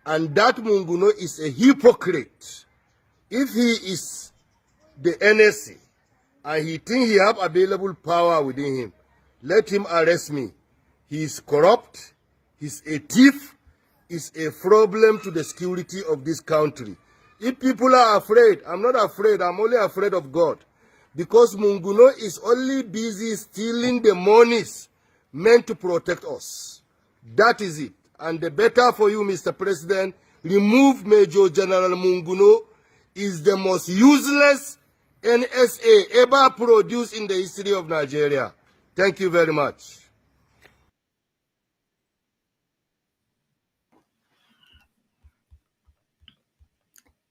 And that Munguno is a hypocrite. If he is the NSC and he thinks he have available power within him, let him arrest me. He is corrupt, he's a thief, is a problem to the security of this country. If people are afraid, I'm not afraid, I'm only afraid of God. Because Munguno is only busy stealing the monies meant to protect us. That is it. And the better for you, Mr. President, remove Major General Munguno. Is the most useless NSA ever produced in the history of Nigeria. Thank you very much.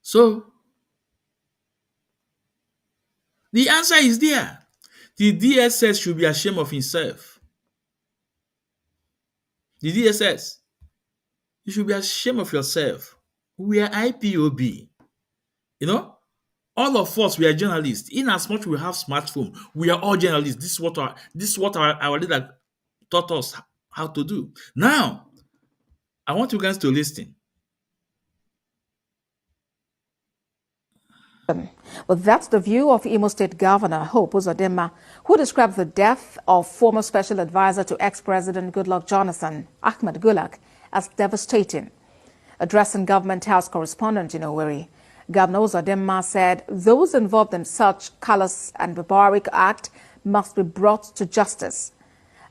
So, the answer is there. The DSS should be ashamed of himself. The DSS, you should be ashamed of yourself. We are IPOB. You know, all of us, we are journalists. In as much we have smartphone, we are all journalists. This is what our leader taught us how to do. Now, I want you guys to listen. Well, that's the view of Imo State Governor Hope Uzodinma, who described the death of former Special Advisor to ex-President Goodluck Jonathan, Ahmed Gulak, as devastating. Addressing Government House correspondent in Owerri, Governor Uzodinma said those involved in such callous and barbaric act must be brought to justice.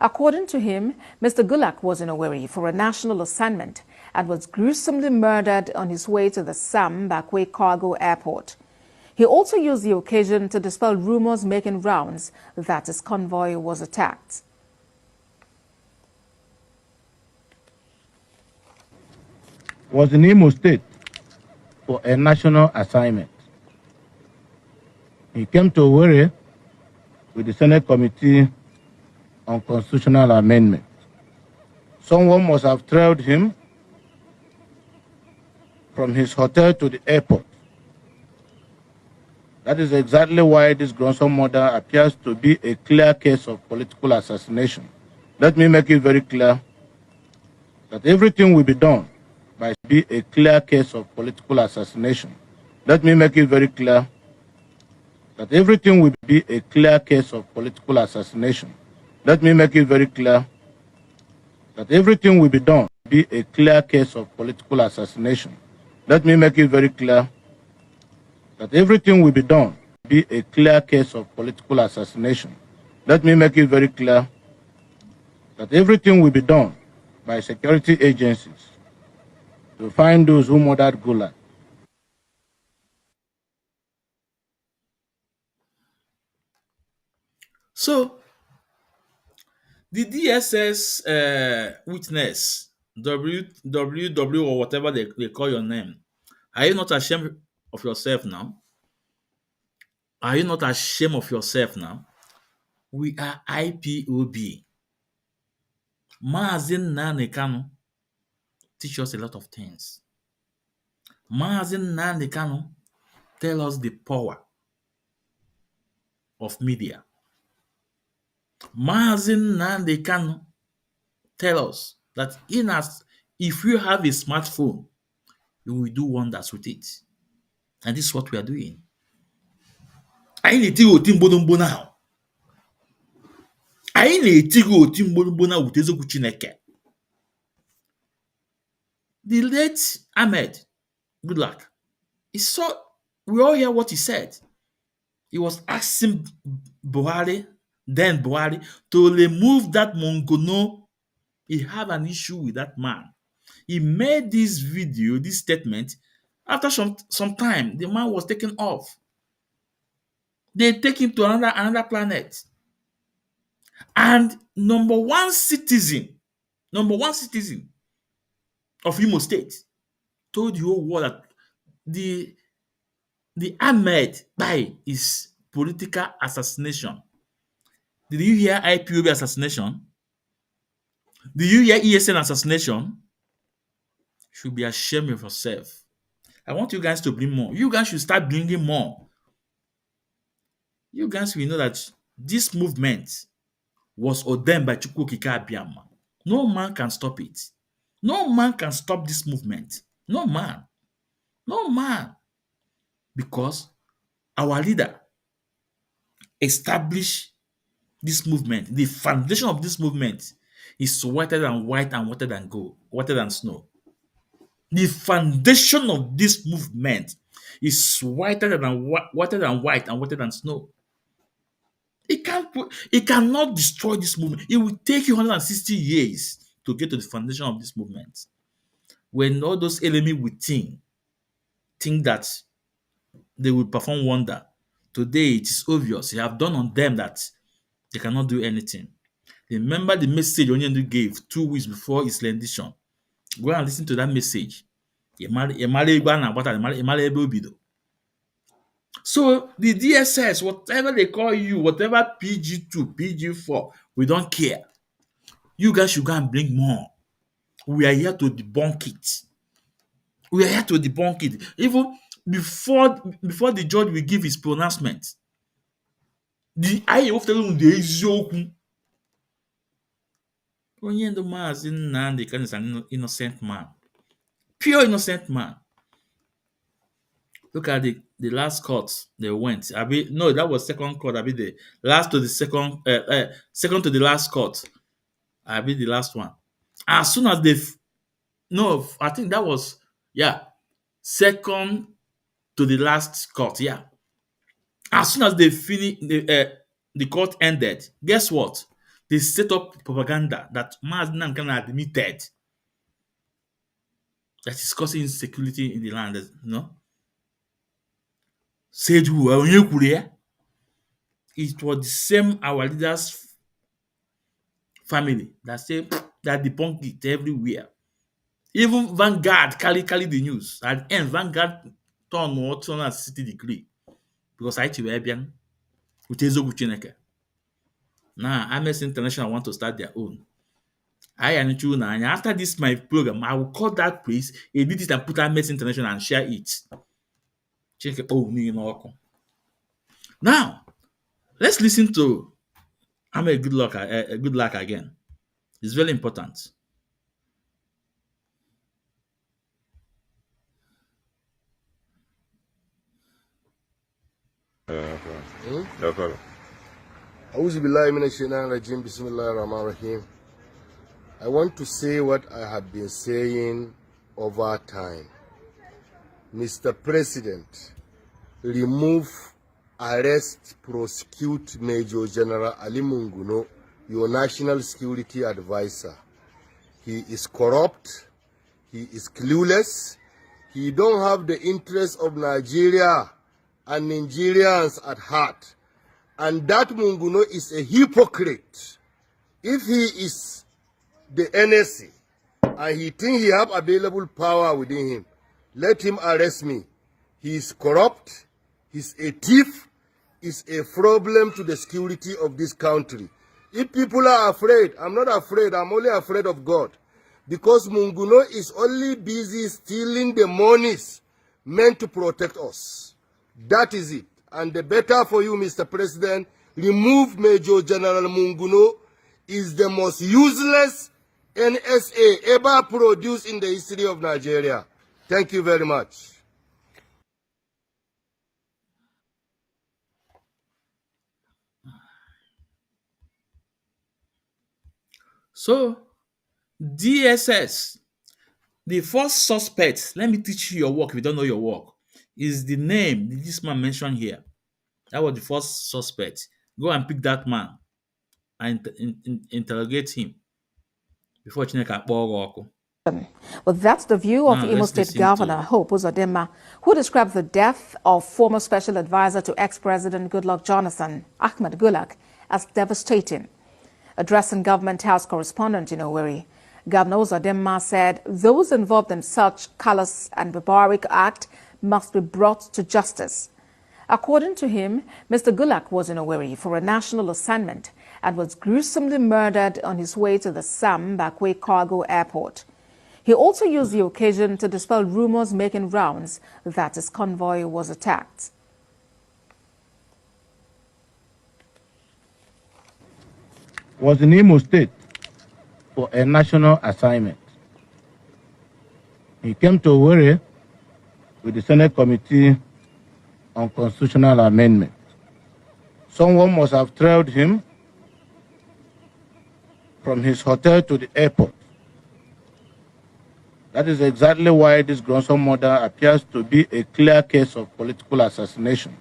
According to him, Mr. Gulak was in Owerri for a national assignment and was gruesomely murdered on his way to the Sam Bakwe Cargo Airport. He also used the occasion to dispel rumors making rounds that his convoy was attacked. Was in Imo State for a national assignment. He came to Owerri with the Senate Committee on Constitutional Amendment. Someone must have trailed him from his hotel to the airport. That is exactly why this gruesome murder appears to be a clear case of political assassination. Let me make it very clear that everything will be done by be a clear case of political assassination. Let me make it very clear that everything will be a clear case of political assassination. Let me make it very clear that everything will be done be a clear case of political assassination. Let me make it very clear that everything will be done be a clear case of political assassination. Let me make it very clear that everything will be done by security agencies to find those who murdered Gulak. So, the DSS witness, WW or whatever they call your name, are you not ashamed of yourself now? Are you not ashamed of yourself now? We are IPOB. Mazi Nnamdi Kanu teach us a lot of things. Mazi Nnamdi Kanu tell us the power of media. Mazi Nnamdi Kanu tell us that if you have a smartphone, you will do wonders with it. And this is what we are doing. anyị na-eti oti mgbomgbo now. Anyị na-eti oti mgbomgbo now with eziokwu Chineke. The late Ahmed, good luck. We all hear what he said. He was asking Buhari, to remove that Mongono. He had an issue with that man. He made this video, this statement, after some time. The man was taken off. They take him to another planet. And number one citizen of Imo State told the whole world that the Ahmed by is political assassination. Did you hear Ipob assassination? Did you hear ESN assassination? You should be ashamed of yourself. I want you guys to bring more. You guys should start bringing more. You guys will know that this movement was ordained by Chukwu Okike Abiyama. No man can stop it. No man can stop this movement. No man. No man. Because our leader established this movement. The foundation of this movement is whiter than white and whiter than gold, whiter than snow. The foundation of this movement is whiter than white and whiter than snow. It cannot destroy this movement. It will take you 160 years to get to the foundation of this movement. When all those enemies will think that they will perform wonder, today it is obvious. You have done on them that they cannot do anything. Remember the message Onyendu gave 2 weeks before his rendition. Go and listen to that message. So the DSS, whatever they call you, whatever PG2, PG4, we don't care. You guys should go and bring more. We are here to debunk it. We are here to debunk it. Even before the judge will give his pronouncement, the IAF tell him the eziokwu. Onyendu Mazi Nnamdi is an innocent man. Pure innocent man. Look at the last court they went. That was second court. The last to the second to the last court. The last one. As soon as I think that was second to the last court. Yeah. As soon as they finished, the court ended. Guess what? They set up propaganda that Mazi Nnamdi admitted that is causing insecurity in the land. Said who? It was the same our leaders' family that said that debunked it everywhere. Even Vanguard carry the news. At the end, Vanguard turned 160 degrees because I Chiwebian with Ezogu Chineke. Now, Amnesty International want to start their own. After this my program, I will call that place, edit it, and put Amnesty International and share it. Now, let's listen to Ahmed Good luck again. It's very important. I want to say what I have been saying over time. Mr. President, remove, arrest, prosecute Major General Ali Munguno, your national security advisor. He is corrupt, he is clueless, he don't have the interests of Nigeria and Nigerians at heart. And that Munguno is a hypocrite. If he is the NSC and he thinks he have available power within him, let him arrest me. He is corrupt, he's a thief, is a problem to the security of this country. If people are afraid, I'm not afraid, I'm only afraid of God. Because Munguno is only busy stealing the monies meant to protect us. That is it. And the better for you, Mr. President, remove Major General Munguno. Is the most useless NSA ever produced in the history of Nigeria. Thank you very much. So, DSS, the first suspect, let me teach you your work if you don't know your work, is the name this man mentioned here. That was the first suspect. Go and pick that man and interrogate him before Chineke akpọọ gị ọkụ. Well, that's the view of Now Imo let's State listen Governor to. Hope Uzodinma, who described the death of former Special Advisor to ex-President Goodluck Jonathan, Ahmed Gulak, as devastating. Addressing Government House correspondent in Owerri, Governor Uzodinma said those involved in such callous and barbaric act must be brought to justice. According to him, Mr. Gulak was in Owerri for a national assignment and was gruesomely murdered on his way to the Sam Bakwe Cargo Airport. He also used the occasion to dispel rumors making rounds that his convoy was attacked. Was in Imo State for a national assignment. He came to Owerri with the Senate Committee on Constitutional Amendment. Someone must have trailed him from his hotel to the airport. That is exactly why this gruesome murder appears to be a clear case of political assassination.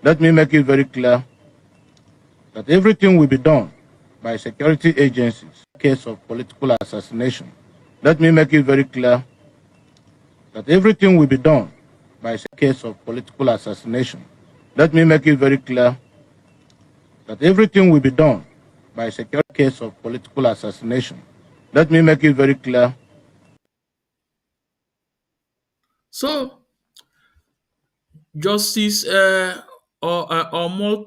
Let me make it very clear that everything will be done by security agencies. Case of political assassination. Let me make it very clear that everything will be done by case of political assassination. Let me make it very clear that everything will be done by security case of political assassination. Let me make it very clear. So, Justice Omotosho,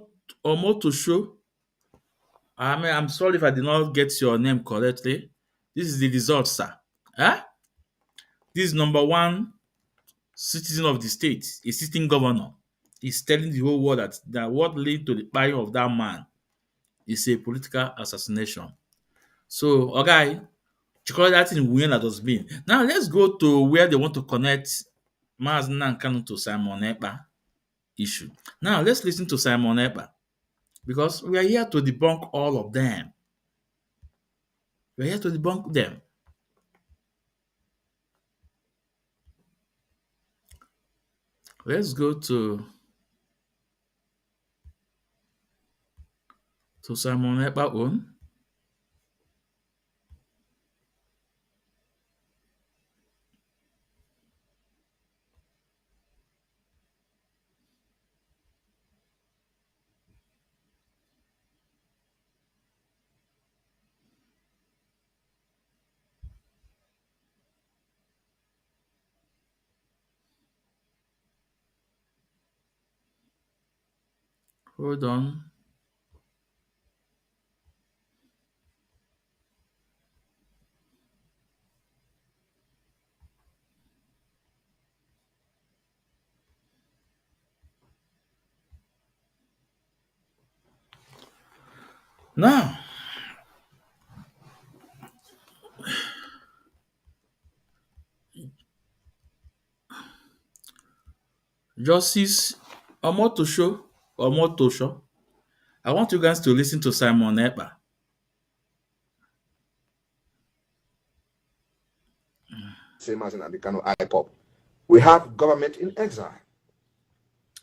I mean, I'm sorry if I did not get your name correctly. This is the result, sir. Huh? This is number one citizen of the state, a sitting governor, is telling the whole world that what led to the firing of that man is a political assassination. So, okay, because that in where that has been. Now let's go to where they want to connect Mazi Nnamdi to Simon Ekpa issue. Now let's listen to Simon Ekpa because we are here to debunk all of them. We are here to debunk them. Let's go to Simon Ekpa own. Hold on. Now, Justice Omotosho, I want you guys to listen to Simon Ekpa. Same as in Abikano Ipob. We have government in exile.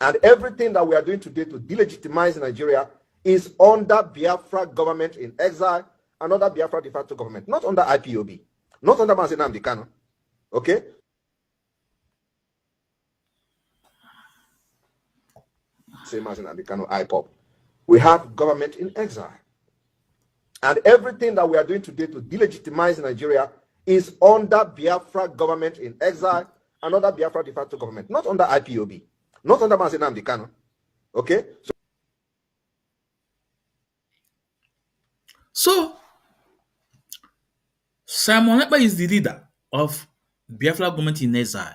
And everything that we are doing today to delegitimize Nigeria is under Biafra government in exile and under Biafra de facto government, not under IPOB, not under Mazi Nnamdi. Okay? Same as in Abikano Ipob. We have government in exile. And everything that we are doing today to delegitimize Nigeria is under Biafra government in exile and under Biafra de facto government, not under IPOB, not under Mazi Nnamdi. Okay? So, Simon Ekpa is the leader of Biafra government in exile.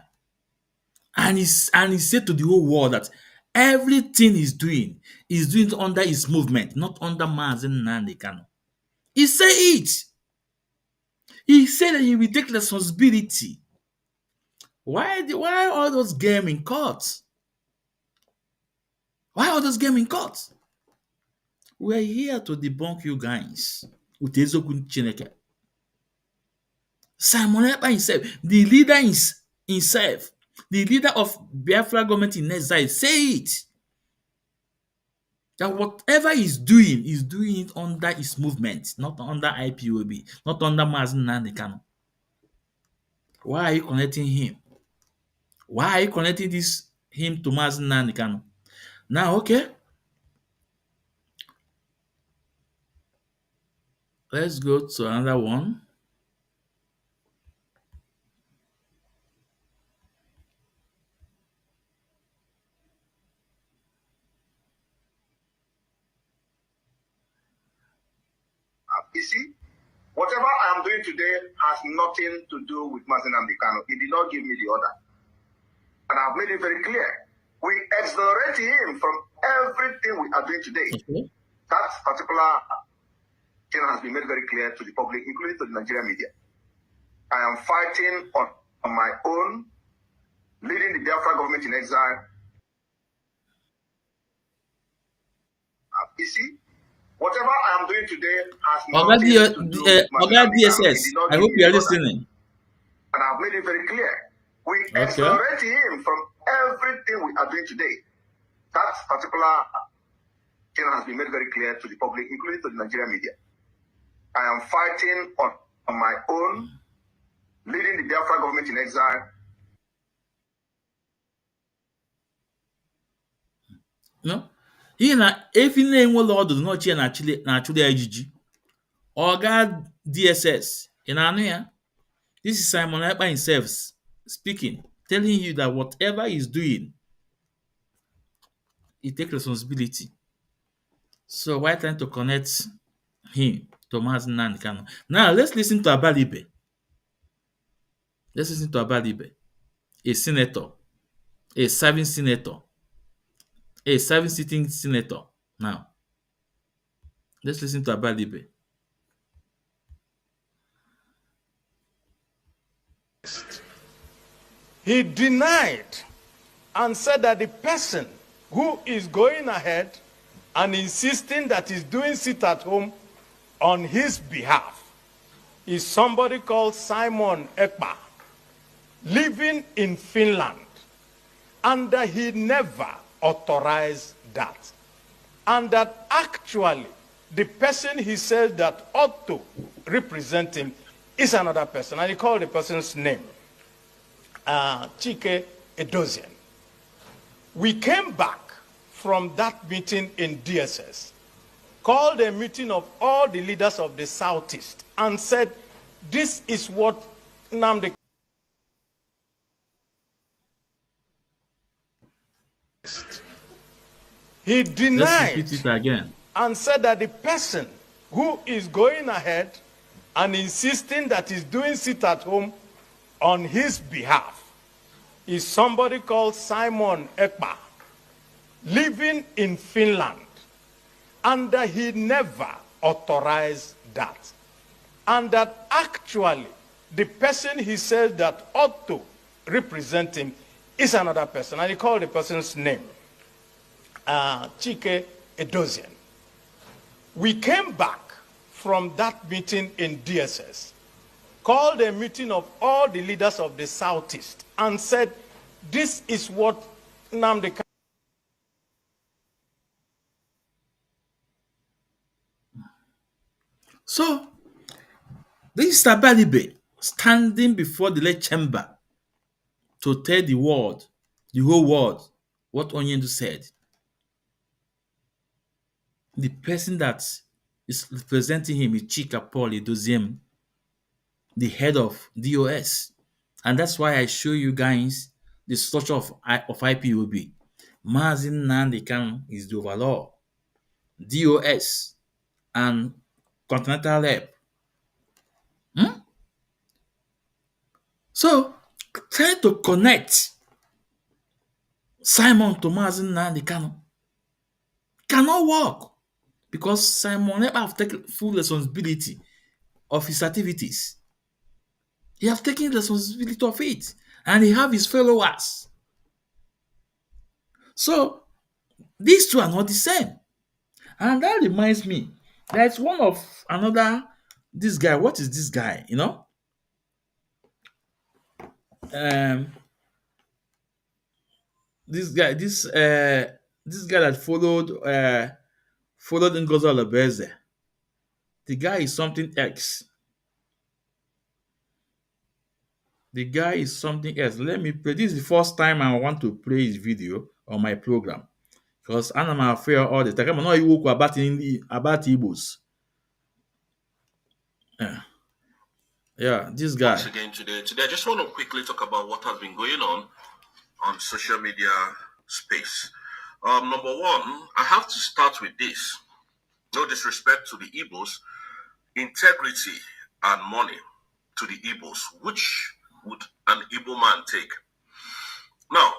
And he said to the whole world that everything he's doing is under his movement, not under Mazi Nnamdi. He said it. He said that he will take responsibility. Why all those games in court? Why all those games in court? We're here to debunk you guys with Ezogun Chineke. Simon Ekpa himself, the leader himself, the leader of Biafra government in exile, say it. That whatever he's doing it under his movement, not under IPOB, not under Mazi Nnamdi Kanu. Why are you connecting him? Why are you connecting him to Mazi Nnamdi Kanu? Now, okay, let's go to another one. You see, whatever I am doing today has nothing to do with Mazi Nnamdi Kanu. He did not give me the order. And I've made it very clear. We exonerate him from everything we are doing today. Okay. That particular thing has been made very clear to the public, including to the Nigerian media. I am fighting on my own, leading the Biafra government in exile. You see, whatever I am doing today has nothing to do with Mazi Nnamdi Kanu. He DSS, did not I give hope me you are the order. listening. And I've made it very clear. We Okay. exonerate him from everything we are doing today. That particular thing has been made very clear to the public, including to the Nigerian media. I am fighting on my own, leading the Biafra government in exile. No? Ihe na efi na-enwela ọdụdụ n'ọchị ya na-achụli ya ijiji. Oga DSS, ị na-anụ ya? This is Simon Ekpa himself speaking, telling you that whatever he's doing, he takes responsibility. So why trying to connect him to Mazi Nnamdi Kanu? Now let's listen to Abalibe. Let's listen to Abalibe, a senator, a serving senator, a serving sitting senator. Now, let's listen to Abalibe. He denied and said that the person who is going ahead and insisting that he's doing sit at home on his behalf is somebody called Simon Ekpa, living in Finland, and that he never authorized that. And that actually the person he said that ought to represent him is another person. And he called the person's name, Chike Edozian. We came back from that meeting in DSS, called a meeting of all the leaders of the Southeast, and said, this is what Nnamdi. He Let's denied repeat it again. and said that the person who is going ahead and insisting that he's doing sit at home on his behalf is somebody called Simon Ekpa, living in Finland, and that he never authorized that. And that actually the person he said that ought to represent him is another person. And he called the person's name, Chike Edozian. We came back from that meeting in DSS, called a meeting of all the leaders of the Southeast, and said, this is what Nnamdi. So, this is Abalibe standing before the late chamber to tell the world, the whole world, what Onyendu said. The person that is representing him is Chika Paul Edoziem, the head of DOS. And that's why I show you guys the structure of IPOB. Mazi Nnamdi Kanu is the overlord. DOS and Continental Lab. So, try to connect Simon to Mazi Nnamdi Kanu cannot work because Simon never have taken full responsibility of his activities. He have taken responsibility of it, and he have his followers. So these two are not the same. And that reminds me, there's one of another, this guy, what is this guy, um this guy that followed Ngozi Olabeze, the guy is something else. The guy is something else. Let me play. This is the first time I want to play his video on my program because I'm afraid all the time. I'm not even about Igbos. Yeah, this guy. Once again today, I just want to quickly talk about what has been going on social media space. Number one, I have to start with this. No disrespect to the Igbos, integrity and money to the Igbos. Which would an Igbo man take? Now,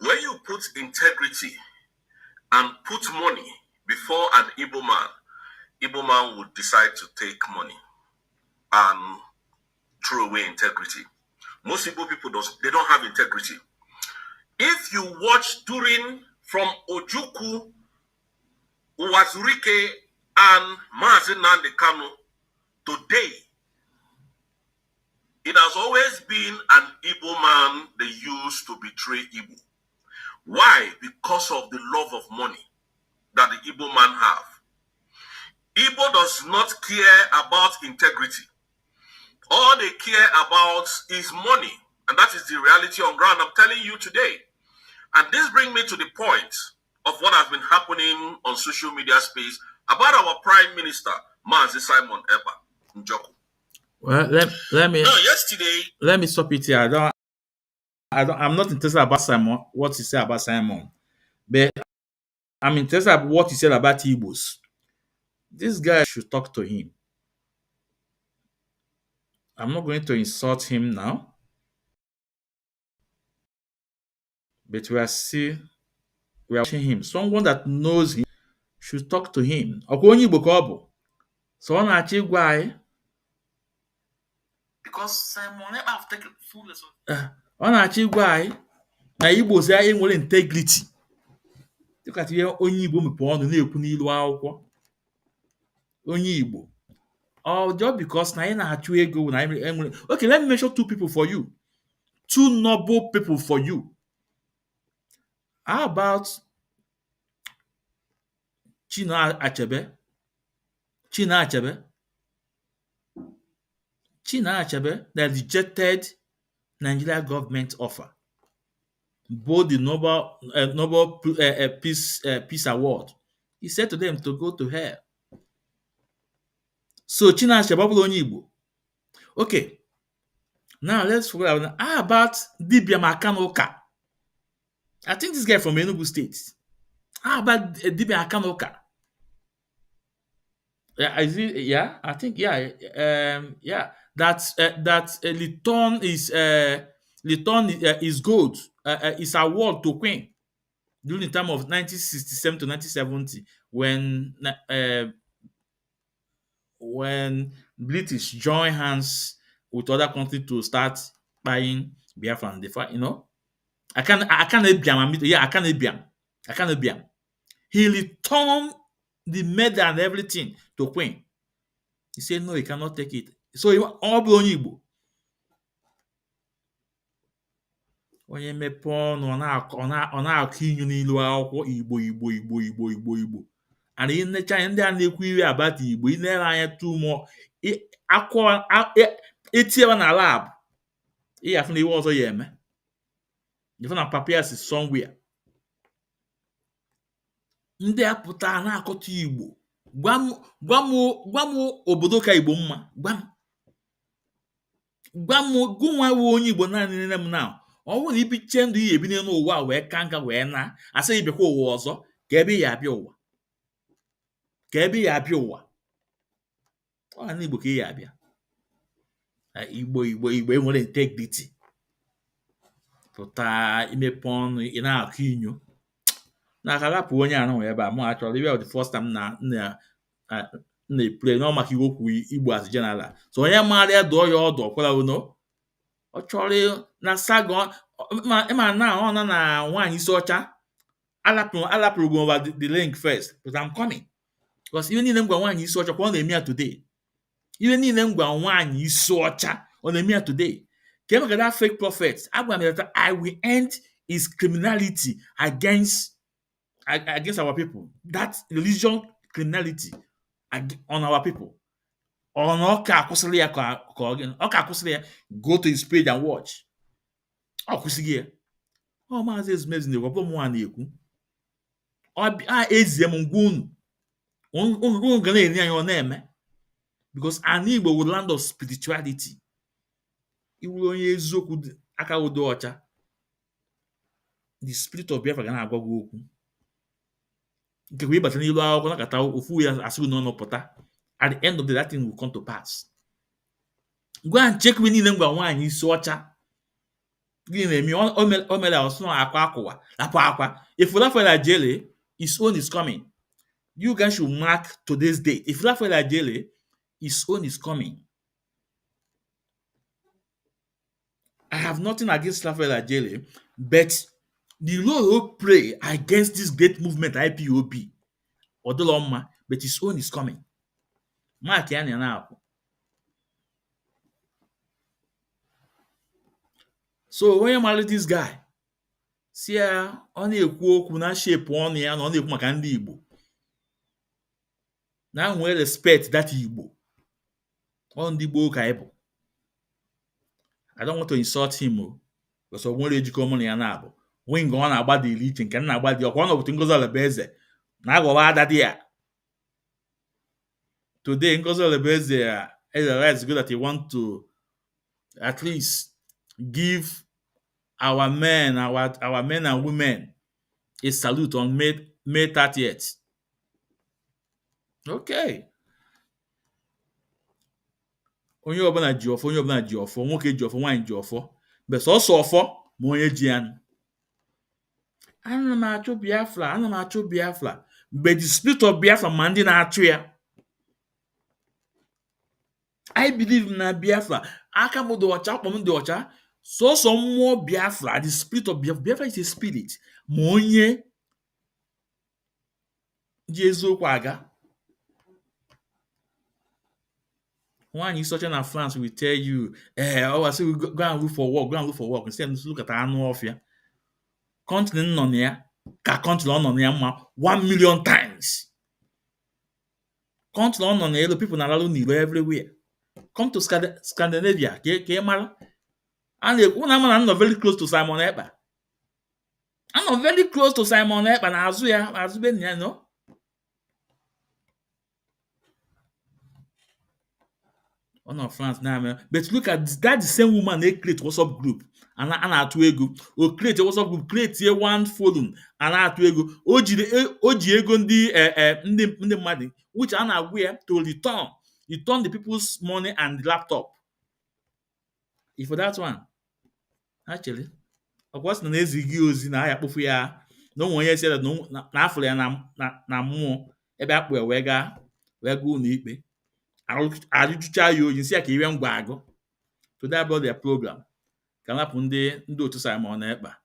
when you put integrity and put money before an Igbo man would decide to take money and throw away integrity. Most Igbo people they don't have integrity. If you watch during from Ojukwu, Uwazurike, and Mazi Nnamdi Kanu, today, it has always been an Igbo man they used to betray Igbo. Why? Because of the love of money that the Igbo man have. Igbo does not care about integrity. All they care about is money. And that is the reality on ground. I'm telling you today. And this brings me to the point of what has been happening on social media space about our Prime Minister, Mazi Simon Eba Njoku. Well, let me. No, yesterday. Let me stop it here. I'm not interested about Simon. What he said about Simon, but I'm interested about what he said about Igbos. This guy should talk to him. I'm not going to insult him now, but we are watching him. Someone that knows him should talk to him. Onye Igbo ka ọ bụ. So ọ na-achọ ịgwa anyị. Because Simon Eba have taken full ọ na-achọ ịgwa anyị na Igbo si anyị nwere integrity. Dịka ihe onye Igbo mepee ọnụ na-ekwu n'ilu akwụkwọ. Onye Igbo. Or just because na anyị na-achụ ego na anyị. Okay, let me mention two people for you. Two noble people for you. How about Chinua Achebe? Chinua Achebe that rejected Nigeria government offer. Both the Nobel Peace Award. He said to them to go to hell. So Chinua Achebe bụ onye Igbo. Okay. Now let's forget about how about Dibia Makanuka? I think this guy from Enugu State. How about Dibia Makanuka? Yeah, I think yeah. That Liton is gold. Is award to Queen during the time of 1967 to 1970 when British joined hands with other countries to start buying Biafra and I can't Biam. He returned the medal and everything to Queen. He said no, he cannot take it. So he all bụ onye Igbo. Onye mepe ọnụ ọ na-akụ inyu n'ilu akwụkwọ Igbo. And ị necha anya ndị a na-ekwu iri abata Igbo, ị na-ele anya tụmọ etinyeba na lab ị ga-afụ na iwe ọzọ ya eme. Ife na papias is somewhere. Ndị a pụtara na-akọta Igbo. Gwa m obodo ka Igbo mma. Gwa m gụnwa wụ onye Igbo naanị nne m na ọ bụrụ na ibiche ndụ ihe ebi n'ụwa wee ka nka wee na asị ibekwa ụwa ọzọ ka ebe ya abịa ụwa. Ọ na Igbo ka ya abịa. Igbo enwere integrity. Pụta imepe ọnụ ị na-akụ inyo. Na-akarapụ onye anọ ebe a mụ achọrọ iwe the first time na-play no maka iwe okwu Igbo as general. So onye maara ya dụọ ya ọdụ ọkwara uno. Ọ chọrọ na saga ma na ọ na nwaanyị isi ọcha alapụrụ over the link first but I'm coming because ihe niile m gwa nwaanyị isi ọcha kwa ọ na-eme ya today. Ihe niile m gwa nwaanyị isi ọcha ọ na-eme ya today. Came against that fake prophet. I will end his criminality against our people. That religion criminality on our people. On Oka go to his page and watch. Mazi Ezumezu na-ekwu mụ na-ekwu. Ezie m ngwa unu ga na-eri anya ọ na-eme. Because anyị Igbo wụ land of spirituality. Iwu onye eziokwu aka udo ọcha. The spirit of Biafra ga na-agwa gị okwu. Nke bụ ịbata n'ilu akwụkwọ nakata ofu ya asị na ọnọpụta. At the end of the day, that thing will come to pass. Go and check me niile ngwa nwaanyị isi ọcha. Gịnị na-eme o mere ọsụ na akwa akwa. If Rafael Ajele, his own is coming. You guys should mark today's date. If Rafael Ajele, his own is coming. I have nothing against Rafael Ajele, but the Lord will pray against this great movement, IPOB. Odoloma, but his own is coming. Mark ya na. So when you marry this guy, see ya ọ na-ekwu okwu na shape ọnụ ya na ọ na-ekwu maka ndị Igbo. Na nwee respect that Igbo. Ọ ndị Igbo ka ịbụ. I don't want to insult him, because ọ nwere ejikọ mụ na ya na-abụ. Wing ọ na-agba dị iche nke na-agba dị ọkwa ọ nọbụtụ Ngozi Olebeze na-agwọwa adadị ya. Today, Ngozi Olebeze realized good that he want to at least give our men and women a salute on May 30th. Okay. Onye ọbụla ji ọfọ, nwoke ji ọfọ, nwaanyị ji ọfọ. But sọsọ ọfọ ma onye ji ya. Ana m achụ Biafra. But the spirit of Biafra ma ndị na-achụ ya. I believe na Biafra. Aka m dị ọcha, akpọ m dị ọcha. So mmụọ Biafra, the spirit of Biafra is a spirit. Ma onye ji eziokwu aga. Nwaanyị socha na France will tell you, I say we go and look for work. Instead, look at anụ ọfịa. Country nọ na ya ka country ọ nọ na ya mma 1 million times. Country ọ nọ na elu, people na-alalụ n'Igbo everywhere. Come to Scandinavia, ka ị mara. A na-ekwu na ama na nọ very close to Simon Ekpa. I'm very close to Simon Ekpa na azụ ya, azụ be ya, no? One of France now, but look at that, the same woman they create WhatsApp group and na-atụ ego. O create a WhatsApp group, create one forum and na-atụ ego. O ji ego ndị mmadụ, which a na-agwa ya to return the people's money and the laptop. If for that one, actually, of course, na ezighi ozi na ya kpofu ya na onwe onye sị na afọ ya na mmụọ ebe akpụ ya wee gaa ụlọ ikpe. Arụjụcha ya oyi nsị ya ka iwe ngwa agụ. So that about their program. Ka napụ ndị otu Simon Ekpa.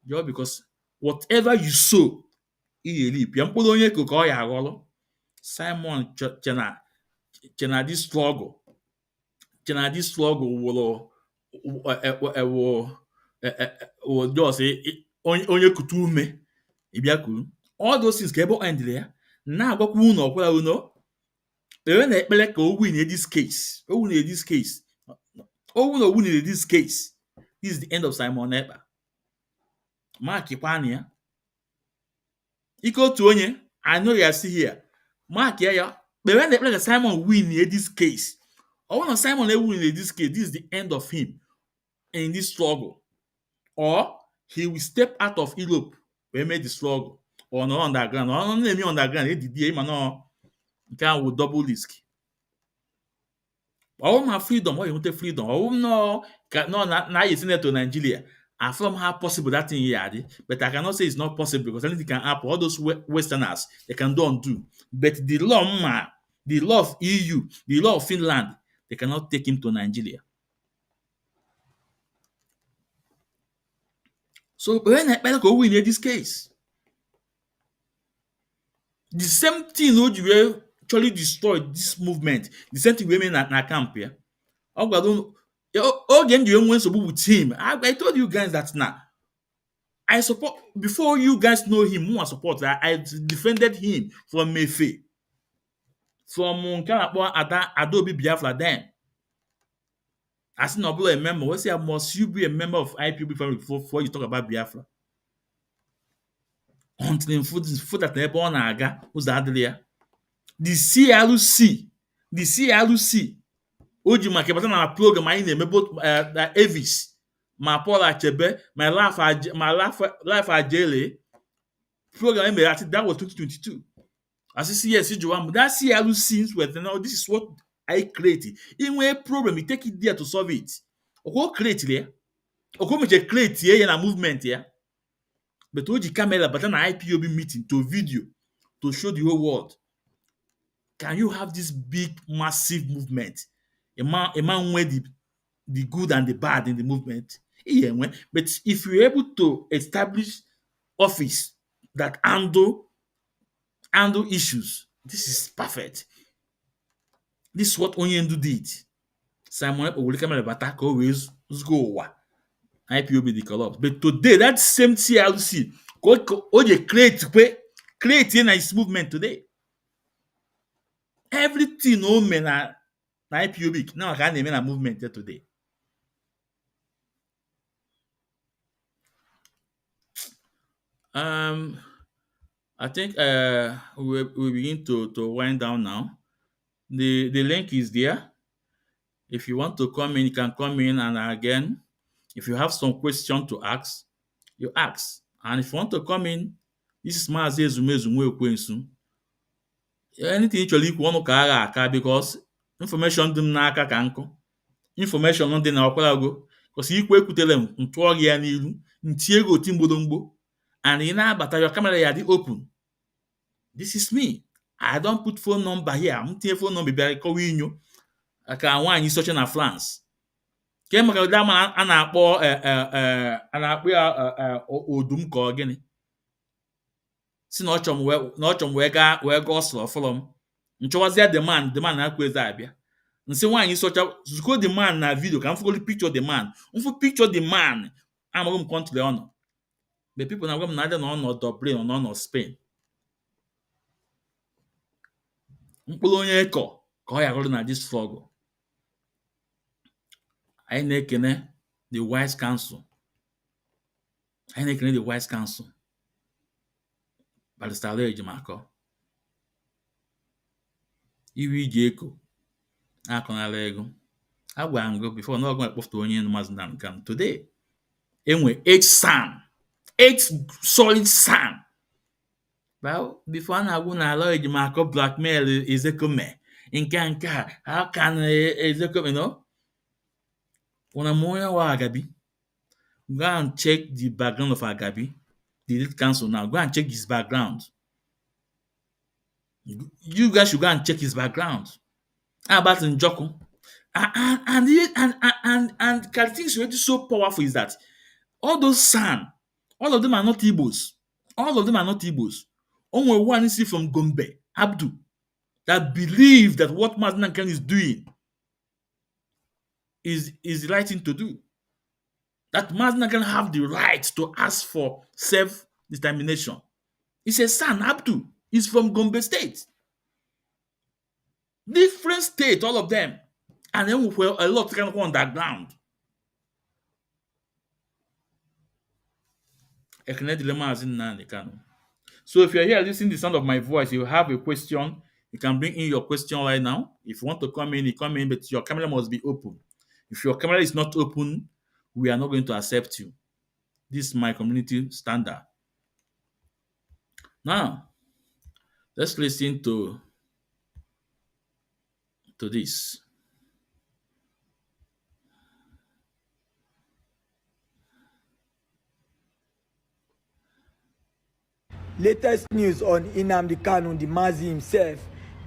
Just because whatever you sow, ihe rip ya mkpụrụ onye ka ọ ya aghọrọ. Simon chena this struggle. Wụrụ just onye kutu ume ịbịa kwuru. All those things ka ebe ọ endịrị ya na-agwakwa unu ọkwara unu. They na ekpele ka o win this case. This is the end of Simon Ekpa. Mark Ipania. Ike otu onye, I know you are still here. Mark ya. But when they play Simon win this case, or when Simon win this case, this is the end of him in this struggle. Or he will step out of Europe when made the struggle. Or no underground. Or no name underground. He did no. Can with double risk. All my freedom, or you want freedom. Oh no, now you send it to Nigeria. And from how possible that thing here, but I cannot say it's not possible because anything can happen. All those Westerners, they can do. But the law of EU, the law of Finland, they cannot take him to Nigeria. So when I go win this case, the same thing you will actually destroy this movement. The same thing women na camp here. Onyendu went with him. I told you guys that now. I support before you guys know him, who I support. I defended him from Mefe, from Adobe Biafra then. As an a member, we say must you be a member of IPOB family before you talk about Biafra? Until in food that never on aga who's that there? The CLC, Oji Makebata na program I name both Avis, my Paul Achebe, my life Ajele program that was 2022. As you see, yes, that CLC were now this is what I created. In a problem, you take it there to solve it. Or create there. Or come create here in a movement here. But Oji Camera, but an IPOB meeting to video to show the whole world. Can you have this big, massive movement? A man where the good and the bad in the movement. Yeah, but if you're able to establish office that handle issues, this is perfect. This is what Onyendu did. Simon Owulikama always go IPOB the collapse. But today, that same CLC, create in its movement today. Everything no men are IPOB. Now I can't name a movement here today. I think we begin to wind down now. The link is there. If you want to come in, you can come in, and again, if you have some question to ask, you ask. And if you want to come in, this is Mazi Ezumezu. Anything actually you want to because information them na aka kanko. Information on the na okwalago. Because you ekwutele m ntụọ ya n'ilu, ntie ego timbolongbo, and you na-abata your camera ya dị open. This is me. I don't put phone number here. I'm telling phone number bịara kọwa inyo. Aka nwaanyị socha na France. Ke maka da ma a na-akpọ ya odum ka ọ gịnị. Si na ọchọm wee gaa ọsọ ọfọlọm. Nchọwazịa the man na-akwa eze abịa. Nsi nwaanyị socha zuko the man na video ka m fugoli picture the man. Mfu picture the man. Amaghị m country ọ nọ. The people na gwa m na adị na ọ nọ Dublin ọ nọ Spain. Mkpụrụ onye kọ ka ọ yagoro na this struggle. Anyị na-ekene the wise council. Barrister Ejimako. Iwi ji eko akọnala ego. Agwa ngo before na ọgụ ekpofta onye Mazi Nnamdi. Today, enwe 8 solid sand. Well, before na agwụ na ala Ejimako blackmail Ezekome. Nke how can Ezekome, you know? When I'm wa Agabi, go and check the background of Agabi, the lead council now. Go and check his background. You guys should go and check his background. How about Njoko? And things already so powerful is that all those San, all of them are not Igbos. Only one is from Gombe, Abdu, that believe that what Mazi Nnamdi is doing is the right thing to do. That Mazi Nnamdi have the right to ask for self-determination. It's a son, Abdu. He's from Gombe State. Different state, all of them. And then we were a lot kind of underground. So if you're here listening to the sound of my voice, you have a question, you can bring in your question right now. If you want to come in, you come in, but your camera must be open. If your camera is not open, we are not going to accept you. This is my community standard. Now, let's listen to this. Latest news on Nnamdi Kanu, the Mazi himself.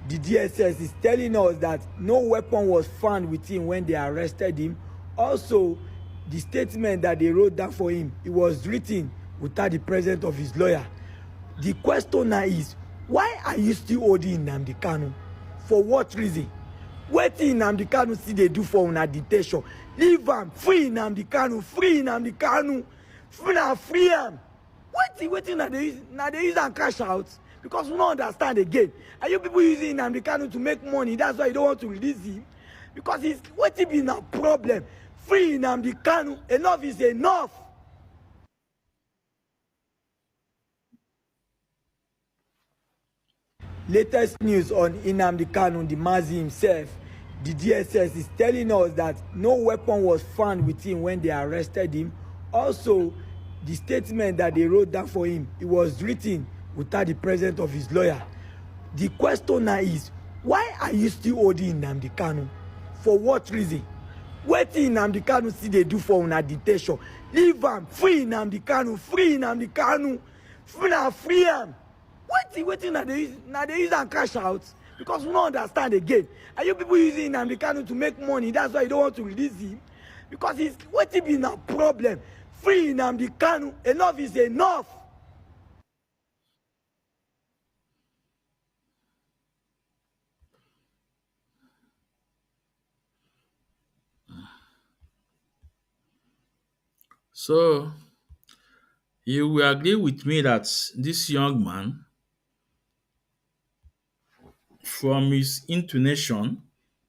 The DSS is telling us that no weapon was found with him when they arrested him. Also, the statement that they wrote down for him, it was written without the presence of his lawyer. The question now is, why are you still holding Nnamdi Kanu? For what reason? Wetin Nnamdi Kanu still dey do for una detention? Leave am, free Nnamdi Kanu, free Nnamdi Kanu, free am. Wetin na dey use am cash out? Because we no understand again. Are you people using Nnamdi Kanu to make money? That's why you don't want to release him? Because it's wetin be na problem? Free Nnamdi Kanu, enough is enough. Latest news on Nnamdi Kanu, the Mazi himself. The DSS is telling us that no weapon was found with him when they arrested him. Also, the statement that they wrote down for him, it was written without the presence of his lawyer. The question now is, why are you still holding Nnamdi Kanu? For what reason? Wetin Nnamdi Kanu still dey do for una detention? Leave am, free Nnamdi Kanu, free Nnamdi Kanu, free am. Wetin na dey use am cash out? Because we no understand again. Are you people using Nnamdi Kanu to make money? That's why you don't want to release him? Because it's wetin be na problem? Free Nnamdi Kanu, enough is enough. So you will agree with me that this young man, from his intonation,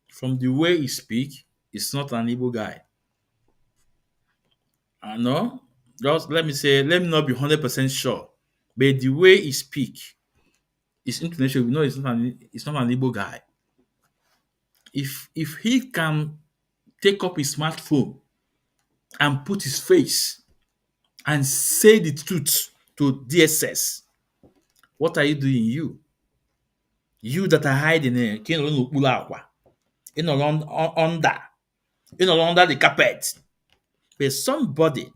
from the way he speak, is not an Igbo guy. I know. Just let me not be 100% sure. But the way he speak, his intonation, we know it's not an Igbo guy. If he can take up his smartphone and put his face and say the truth to DSS, what are you doing, you? You that are hiding in under the carpet. But somebody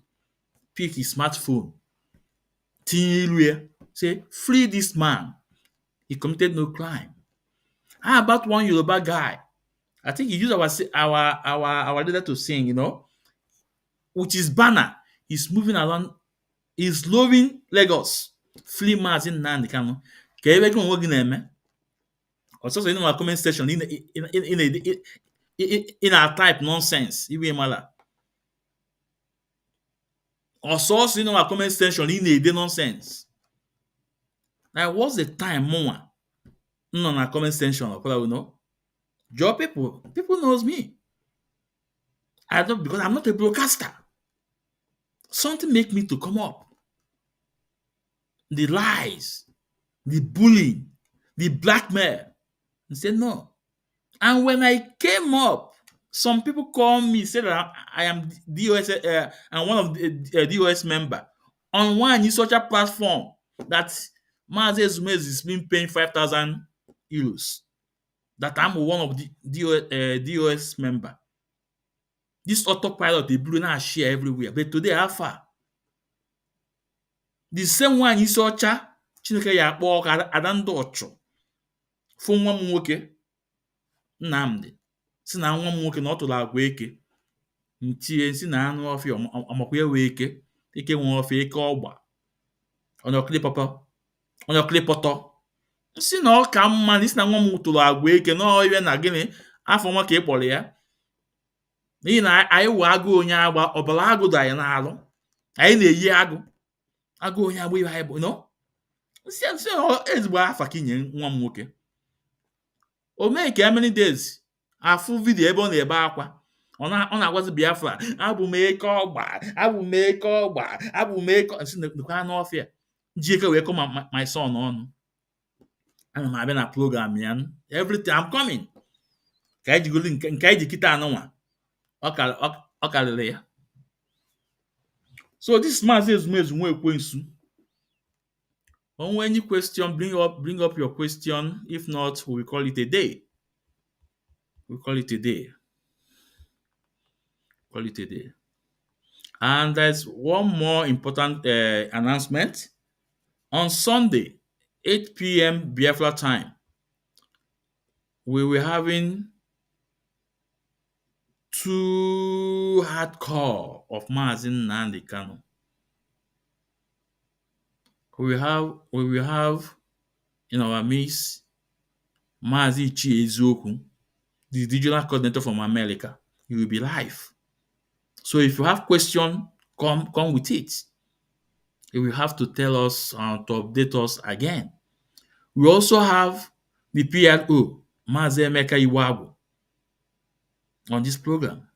pick his smartphone, say, free this man. He committed no crime. How about one Yoruba guy? I think he used our leader to sing, with his banner. He's moving around. He's loving Lagos. Free Mazi Nnamdi Kanu. Ka ebe gị onwe gị na-eme. Ọsọsọ ị nọ na comment section ị na-type nonsense. Iwe mala. Ọsọsọ ị nọ na comment section ị na-ede nonsense. Now, what's the time mụnwa nọ na comment section ọkwala uno? Your people knows me. I don't, because I'm not a broadcaster. Something make me to come up. The lies, the bullying, the blackmail. And say no. And when I came up, some people call me, say that I am DOS, and one of the DOS member on one social platform that Mazi Ezumez is being paying 5,000 euros. That I'm one of the DOS member. This autopilot, they blew now share everywhere. But today, how far? The same one you saw, Chineke ya akpọ Adando Ocho. Fụ nwa m nwoke, Nnamdi. Si na nwa m nwoke na ọ tụrụ agwa eke. Ntie si na anụ ọfịa ọmakwa ya wee eke. Eke nwe ọfịa eke ọgba. Onye ọkịlịpọtọ. Si na ọ ka mma na isi na nwa m tụrụ agwa eke na ọhịa na gịnị afọ nwa ka ị kpọrọ ya. N'ihi na anyị wụ agụ onye agba ọbara agụ dị anyị n'alụ. Anyị na-eyi agụ onye agba ibe anyị bụ nsi ezigbo afa ka inye nwa m nwoke. O mee ka many days afụ vidio ebe ọ na-ebe akwa ọ na-agwazi Biafra abụ m eke ọgba nsi nekwa n'ọfịa ji eke wee kọ my son ọnụ. Ana m abịa na program ya everything I'm coming ka anyị jigolu nke anyị ji kịta anụnwa ọ karịrị ya. So this Mazi Ezumez nwe ekwensu. Any question, bring up your question. If not, we will call it a day. And there's one more important announcement. On Sunday, 8 p.m. Biafra time, we were having 2 hardcore of Mazi Nnamdi Kanu. We will have in our midst Mazi Chi Eziokwu, the regional coordinator from America. He will be live. So if you have question, come with it. He will have to tell us to update us again. We also have the PLO, Mazi Iwagu, on this program.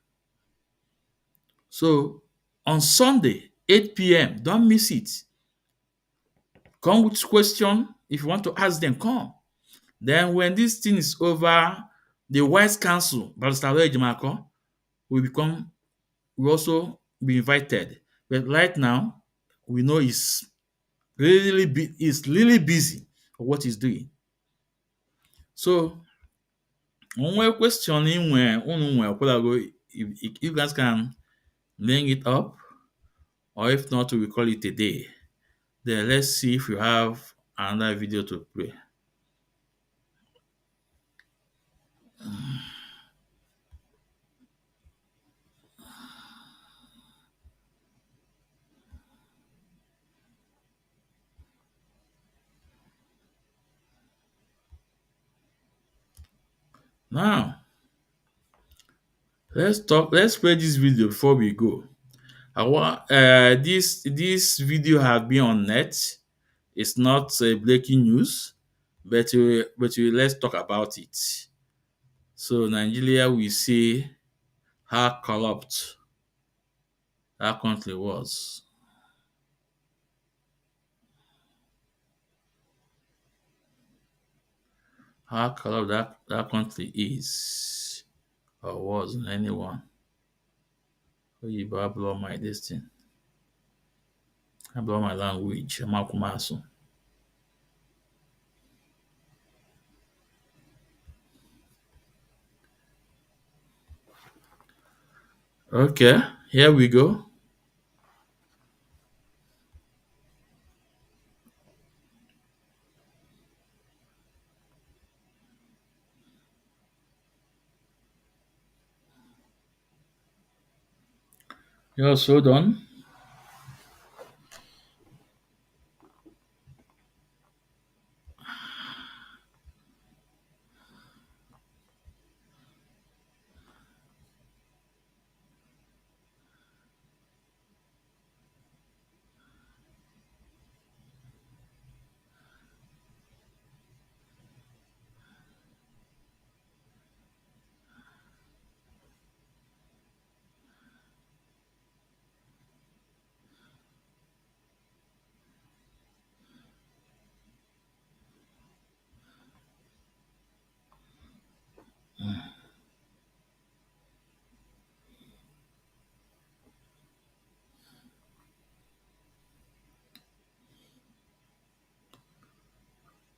So on Sunday, 8 p.m., don't miss it. Come with question. If you want to ask them, come. Then when this thing is over, the Vice Council, Barrister Ejimako, will also be invited. But right now, we know he's really busy for what he's doing. So, one question if you guys can link it up, or if not, we call it a day. Then let's see if you have another video to play. Now, let's play this video before we go. This video has been on net. It's not breaking news, but let's talk about it. So Nigeria, we see how corrupt that country was. How corrupt that country is or was in anyone. Oh, you blow my destiny. I blow my language. Amakumasu. Okay, here we go. Just hold on.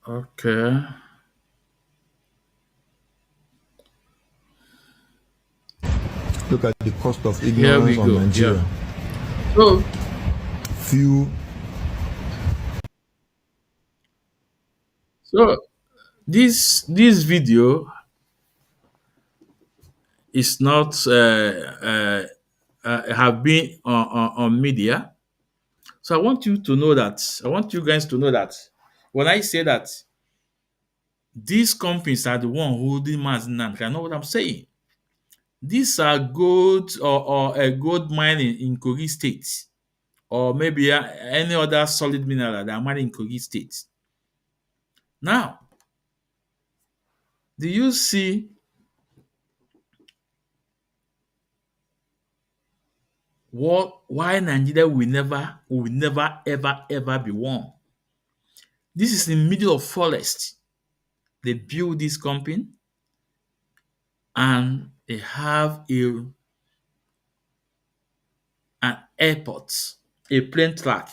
Okay. Look at the cost of ignorance on Nigeria. Yeah. So, this video is not have been on media. So I want you to know that. I want you guys to know that when I say that these companies are the one holding Mazi Nnamdi, I know what I'm saying. These are gold or a gold mine in Kogi State, or maybe any other solid mineral that are mined in Kogi State. Now, do you see why Nigeria will never ever be one? This is in the middle of forest. They build this company and they have an airport, a plane track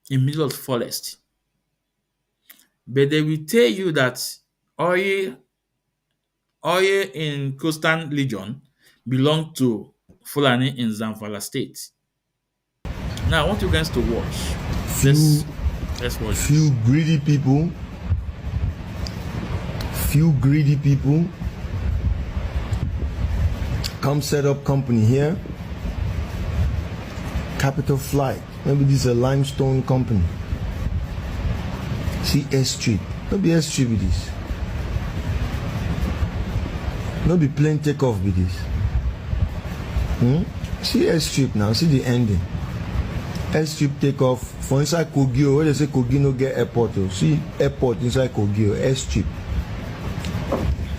in the middle of forest. But they will tell you that oil in coastal region belong to Fulani in Zamfara State. Now I want you guys to watch. Let's watch. Few greedy people come set up company here. Capital Flight. Maybe this is a limestone company. See S Street. Don't be S Street with this. No be plane takeoff with this. See airstrip now, see the ending. Airstrip takeoff for inside Kogi, where they say Kogi no get airport. See airport inside Kogi, airstrip.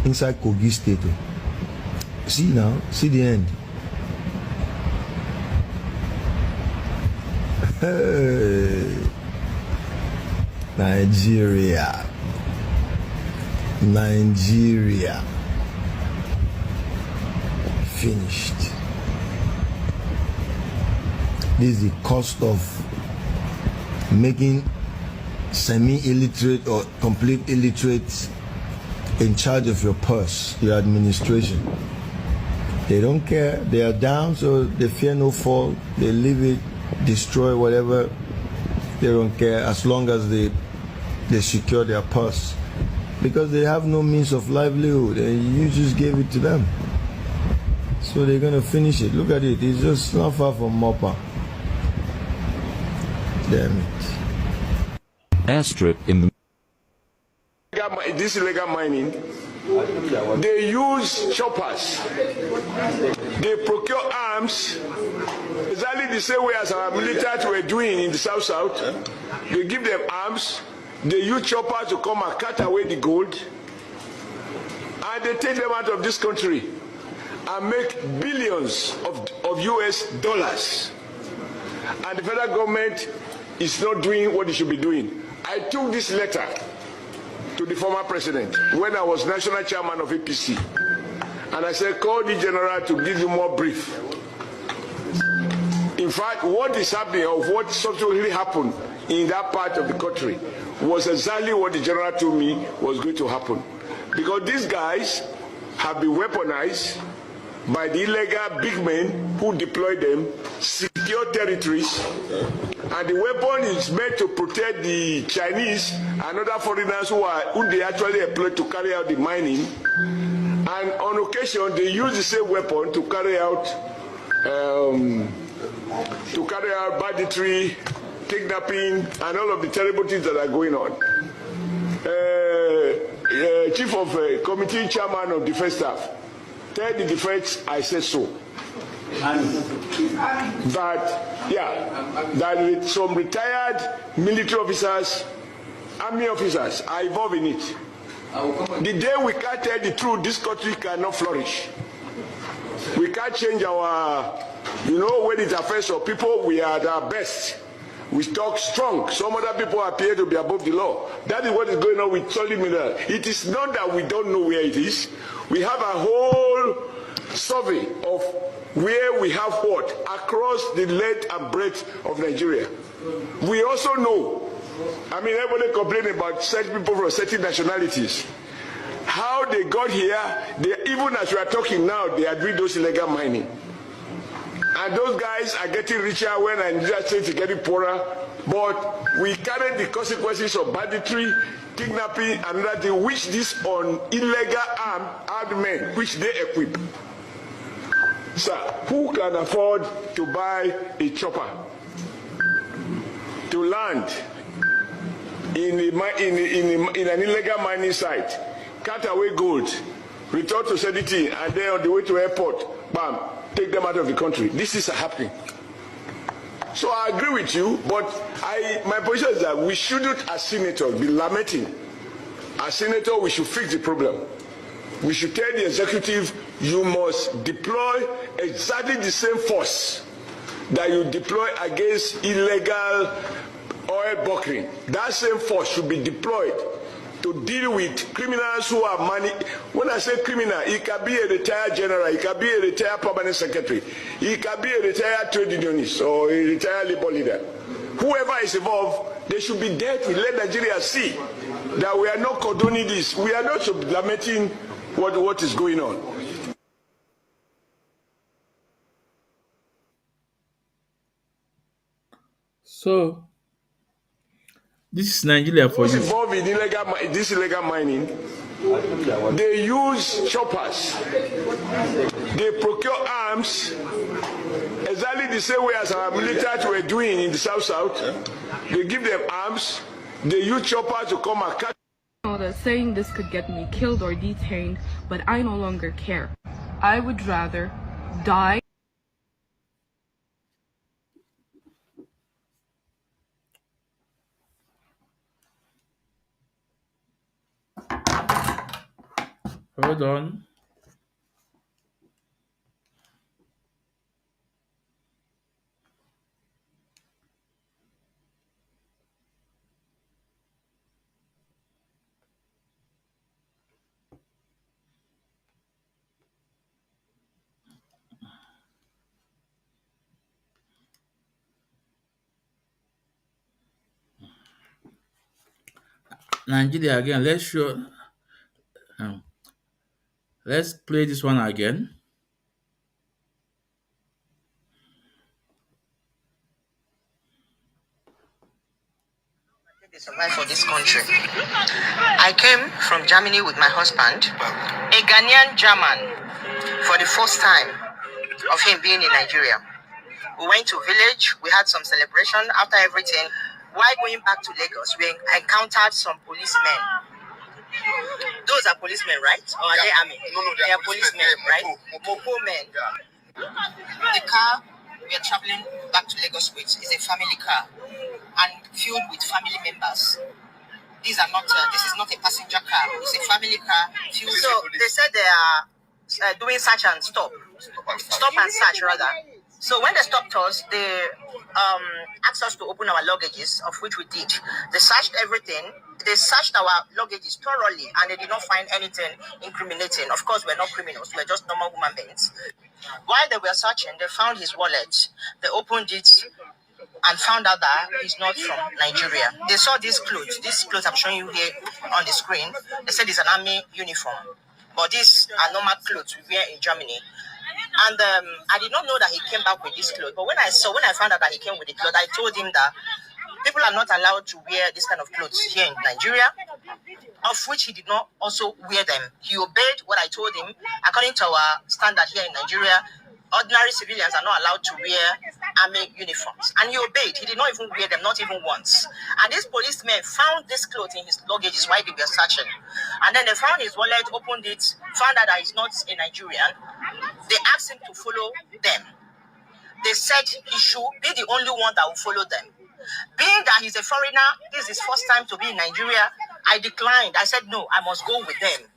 Inside Kogi State. See now, see the end. Nigeria. Finished. This is the cost of making semi-illiterate or complete illiterates in charge of your purse, your administration. They don't care. They are down, so they fear no fall. They leave it, destroy whatever. They don't care as long as they secure their purse, because they have no means of livelihood, and you just gave it to them. So they're gonna finish it. Look at it. It's just not far from Mopa. Damn it. Airstrip in the this illegal mining, they use choppers, they procure arms exactly the same way as our military were doing in the south. They give them arms, they use choppers to come and cut away the gold, and they take them out of this country and make billions of US dollars. And the federal government is not doing what it should be doing. I took this letter to the former president when I was national chairman of APC, and I said, call the general to give you more brief. In fact, what is happening, or what subsequently happened in that part of the country, was exactly what the general told me was going to happen. Because these guys have been weaponized by the illegal big men who deploy them, secure territories, and the weapon is meant to protect the Chinese and other foreigners who they actually employ to carry out the mining. And on occasion, they use the same weapon to carry out banditry, kidnapping, and all of the terrible things that are going on. Chief of Committee Chairman of Defense Staff, tell the defense I said so. That some retired military officers, army officers are involved in it. The day we can't tell the truth, this country cannot flourish. We can't change our, when it affects our people, we are at our best. We talk strong. Some other people appear to be above the law. That is what is going on with solid mineral. It is not that we don't know where it is. We have a whole survey of where we have what across the length and breadth of Nigeria. We also know, everybody complaining about certain people from certain nationalities. How they got here, even as we are talking now, they are doing those illegal mining. And those guys are getting richer when Nigeria states are getting poorer. But we carry the consequences of banditry, kidnapping, and that they wish this on illegal armed men, which they equip. Sir, who can afford to buy a chopper to land in an illegal mining site, cut away gold, return to sanity, and then on the way to airport, bam, take them out of the country? This is happening. So I agree with you, but my position is that we shouldn't, as senators, be lamenting. As senators, we should fix the problem. We should tell the executive, you must deploy exactly the same force that you deploy against illegal oil bunkering. That same force should be deployed to deal with criminals who are money. When I say criminal, it can be a retired general, it can be a retired permanent secretary, it can be a retired trade unionist or a retired labor leader. Whoever is involved, they should be dealt with. Let Nigeria see that we are not condoning this. We are not lamenting what is going on. So this is Nigeria for you. Involved in this illegal mining, they use choppers, they procure arms exactly the same way as our military were doing in the south. They give them arms, they use choppers to come and cut. that saying this could get me killed or detained, but I no longer care. I would rather die. Hold on. Nigeria again. Um, let's play this one again. Survive for this country. I came from Germany with my husband, a Ghanaian German, for the first time of him being in Nigeria. We went to village, we had some celebration. After everything, while going back to Lagos, we encountered some policemen. Those are policemen, right? Or are they army? No, they are policemen, right? Mopo men. The car we are traveling back to Lagos with is a family car and filled with family members. These are not. This is not a passenger car. It's a family car. So they said they are doing search and stop and search rather. So when they stopped us, they asked us to open our luggages, of which we did. They searched everything. They searched our luggages thoroughly, and they did not find anything incriminating. Of course, we're not criminals. We're just normal human beings. While they were searching, they found his wallet. They opened it and found out that he's not from Nigeria. They saw these clothes. These clothes I'm showing you here on the screen. They said it's an army uniform. But these are normal clothes we wear in Germany. And I did not know that he came back with this clothes. But when I found out that he came with the clothes, I told him that people are not allowed to wear this kind of clothes here in Nigeria, of which he did not also wear them. He obeyed what I told him. According to our standard here in Nigeria, ordinary civilians are not allowed to wear army uniforms. And he obeyed. He did not even wear them, not even once. And these policemen found this clothes in his luggage while they were searching. And then they found his wallet, opened it, found out that he's not a Nigerian. They asked him to follow them. They said he should be the only one that will follow them. Being that he's a foreigner, this is his first time to be in Nigeria, I declined. I said, no, I must go with them.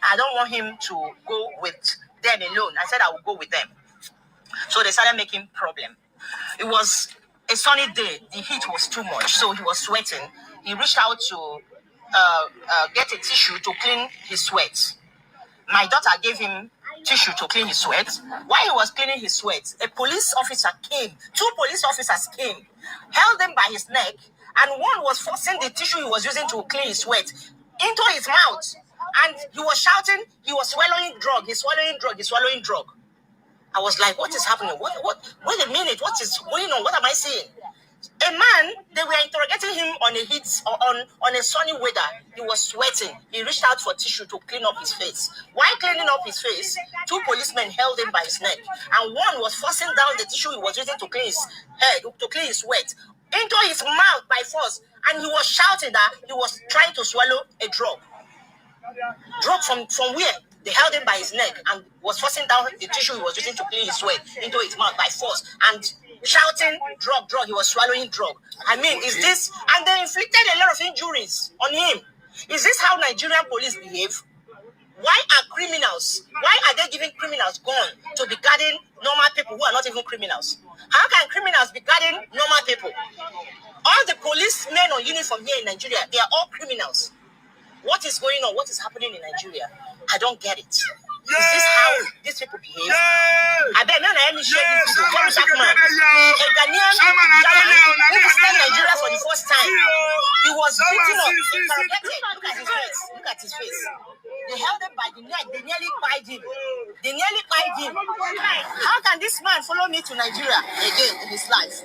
I don't want him to go with them alone. I said I will go with them. So they started making problem. It was a sunny day. The heat was too much, so he was sweating. He reached out to get a tissue to clean his sweat. My daughter gave him tissue to clean his sweat. While he was cleaning his sweat, a police officer came. 2 police officers came, held him by his neck, and one was forcing the tissue he was using to clean his sweat into his mouth. And he was shouting, he was swallowing drug, he's swallowing drug. I was like, what is happening? Wait a minute, what is going on? What am I seeing? A man, they were interrogating him on a heat or on a sunny weather. He was sweating. He reached out for tissue to clean up his face. While cleaning up his face, 2 policemen held him by his neck, and one was forcing down the tissue he was using to clean his head, to clean his sweat, into his mouth by force. And he was shouting that he was trying to swallow a drug. Drug from where? They held him by his neck and was forcing down the tissue he was using to clean his sweat into his mouth by force and shouting, drug. He was swallowing drug. I mean, is this? And they inflicted a lot of injuries on him. Is this how Nigerian police behave? Why are they giving criminals gun to be guarding normal people who are not even criminals? How can criminals be guarding normal people? All the policemen on uniform here in Nigeria, they are all criminals. What is going on? What is happening in Nigeria? I don't get it. Is this how these people behave? I bet let me share this video. One black man, a Ghanaian who visited Nigeria for the first time. He was beaten up, interrogated. Look at his face. They held him by the neck. They nearly pied him. How can this man follow me to Nigeria again in his life?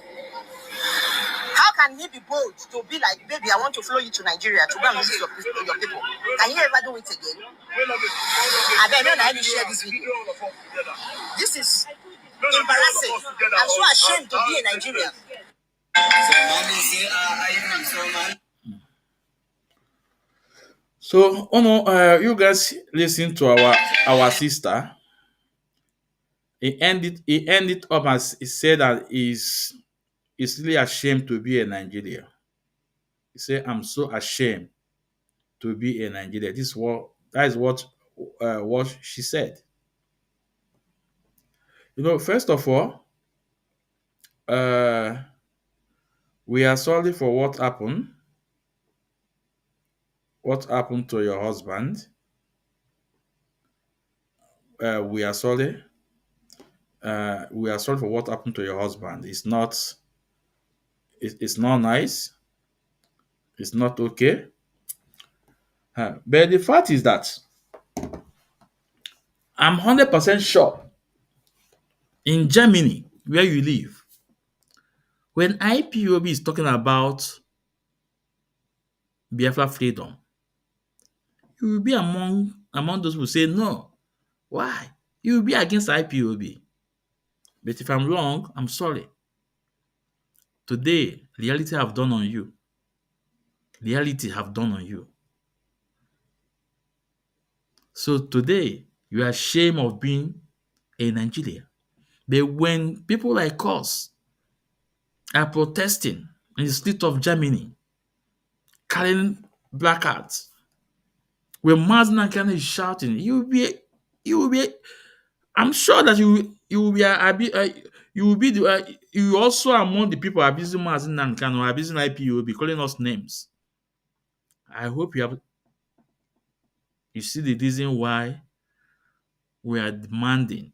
How can he be bold to be like, baby, I want to follow you to Nigeria to go and visit your people? Can he ever do it again? I don't know how to share this video. This is embarrassing. I'm so ashamed to be a Nigerian. So, you guys listen to our sister. He ended up as he said that he's really ashamed to be a Nigerian. He said, "I'm so ashamed to be a Nigerian." That is what she said. First of all, uh, we are sorry for what happened. What happened to your husband? We are sorry. We are sorry for what happened to your husband. It's not nice. It's not okay. But the fact is that I'm 100% sure in Germany, where you live, when IPOB is talking about Biafra freedom, you will be among those who say no. Why? You will be against IPOB. But if I'm wrong, I'm sorry. Today, reality have done on you. Reality have done on you. So today, you are ashamed of being a Nigerian. But when people like us are protesting in the street of Germany, carrying placards, when Mazi is shouting, you will be. I'm sure that you will be you will be you also among the people abusing Mazi or abusing IPOB, calling us names. I hope you see the reason why we are demanding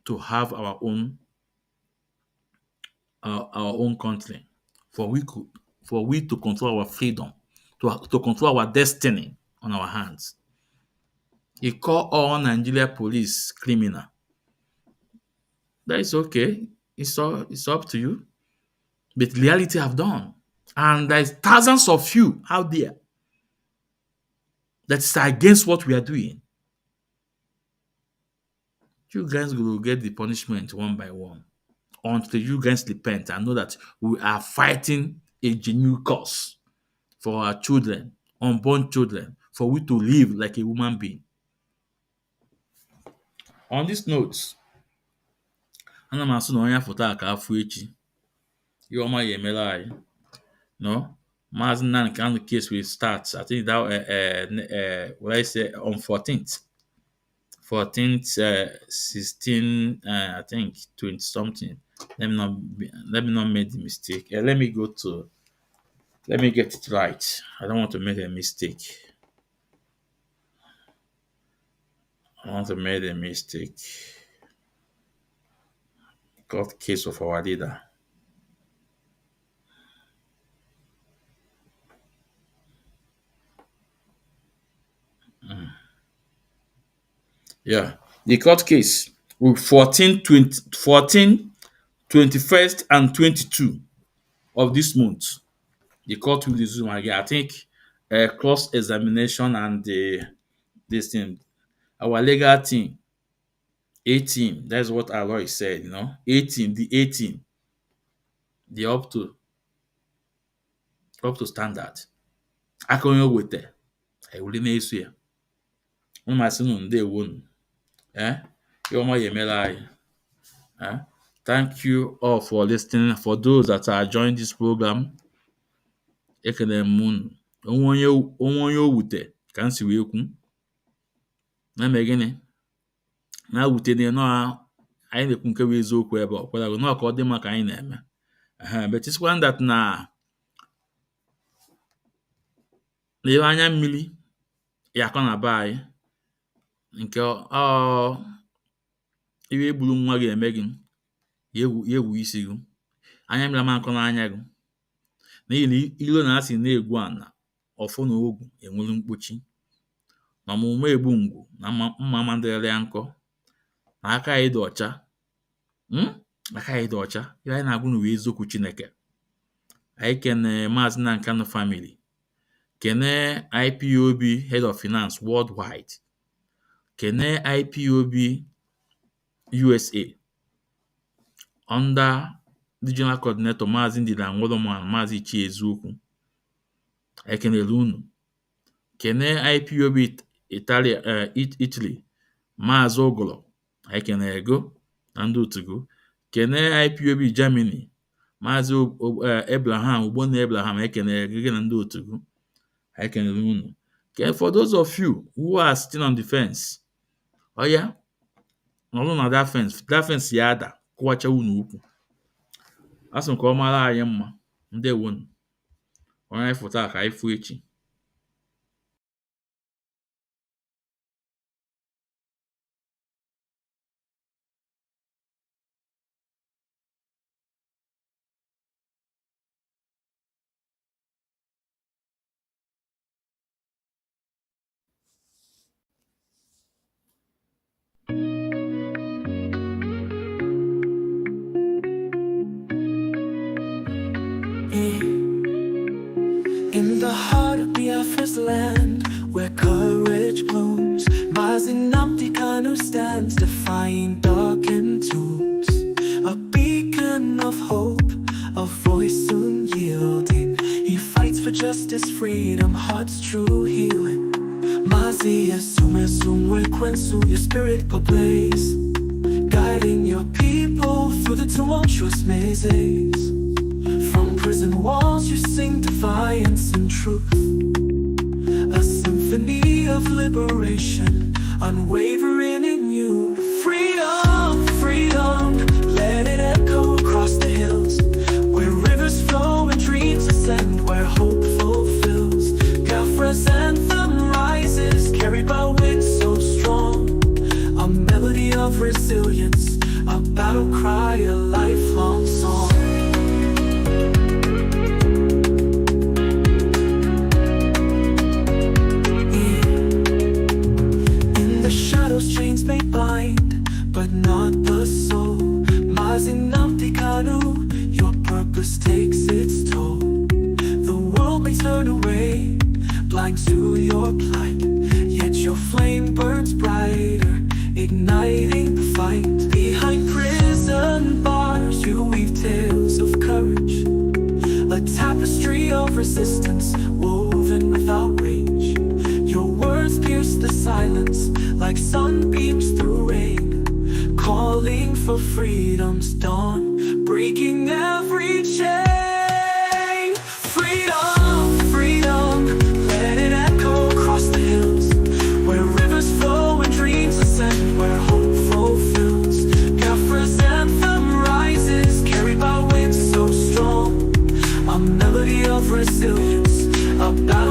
to have our own country, for we to control our freedom, to control our destiny on our hands. He called all Nigeria police criminal. That is okay. It's up to you. But reality have done. And there's thousands of you out there that's against what we are doing. You guys will get the punishment one by one until you guys repent and know that we are fighting a genuine cause for our children, unborn children, for we to live like a human being. On this note, ana m asụ na onye afọ taa ka afọ echi. Ihe ọma ya emela anyị. No, Mazi Nnamdi Kanu case will start. I think that what I say on 14th, 16, I think 20 something. Let me not make the mistake. Let me get it right. I don't want to make a mistake. Court case of our leader. Yeah, the court case with 14, 21st, and 22 of this month. The court will resume again. I think cross examination and this thing. Our legal team, 18. That's what our lawyer said. 18. The 18. The up to standard. I can go with that. I will na-eso ya. Unu masị unu ndewo unu. Ihe ọma ya emela anyị. Thank you all for listening. For those that are joining this program, ekele m unu. Onwe onye o wute ka m si wee kwu. Na-eme gịnị? Na-wute dị nọọ anyị na-ekwu nke bụ eziokwu ebe ọ kwelago nọọ ka ọ dị mma ka anyị na-eme. But it's one that na ile anya mmiri ya akọ na be anyị nke iwe egburu nwa gị eme gị ya egwu isi gị. Anya mmiri ama nkọ n'anya gị. N'ihi na ilo na-asị na-egwu ana ọfọ na ogwu enwere mkpochi na ọmụmụ egbu ngwu na mma mandịrị ya nkọ na aka anyị dị ọcha. Aka anyị dị ọcha. Ihe anyị na-agụ n'uwe eziokwu Chineke. Anyị kene Mazi Nnamdi Kanu family. Kene IPOB Head of Finance Worldwide. Kene IPOB USA under Regional Coordinator Mazi Ndidi Anwụlụman Mazi Chieziokwu. Ekenere unu. kene IPOB Italia, Italy, Mazi Ogolo, anyị kene ego na ndị otugo. Kene IPOB Germany, Mazi Abraham, Ugbonna Abraham, anyị kene ego na ndị otugo. I can unu. Okay, for those of you who are still on the fence, oh yeah, no na that fence ya ada, kụwacha unu ukwu. Asị m ka ọ mara anyị mma, ndewonu. Onye anyị fụta ka anyị fụ echi. In the heart of Biafra's land, where courage blooms, Mazi Nnamdi Kanu'S stands, defying darkened tombs. A beacon of hope, a voice unyielding. He fights for justice, freedom, heart's true healing. Mazi Esumesumwekwensu, your spirit go blaze, guiding your people through the tumultuous mazes. From prison walls you sing defiance and truth, a symphony of liberation, unwavering in you. Freedom, freedom, let it echo across the hills, where rivers flow and dreams ascend, where hope fulfills. Biafra's anthem rises, carried by winds so strong, a melody of resilience, a battle cry, a lifelong song. Chains may bind, but not the soul. Mazi Nnamdi Kanu, your purpose takes its toll. The world may turn away, blind to your plight, yet your flame burns brighter, igniting the fight. Behind prison bars you weave tales of courage, a tapestry of resistance woven without rage. Your words pierce the silence like sunbeams through rain, calling for freedom's dawn, breaking every chain. Freedom, freedom, let it echo across the hills, where rivers flow and dreams ascend, where hope fulfills. Biafra's anthem rises, carried by winds so strong, a melody of resilience, a battle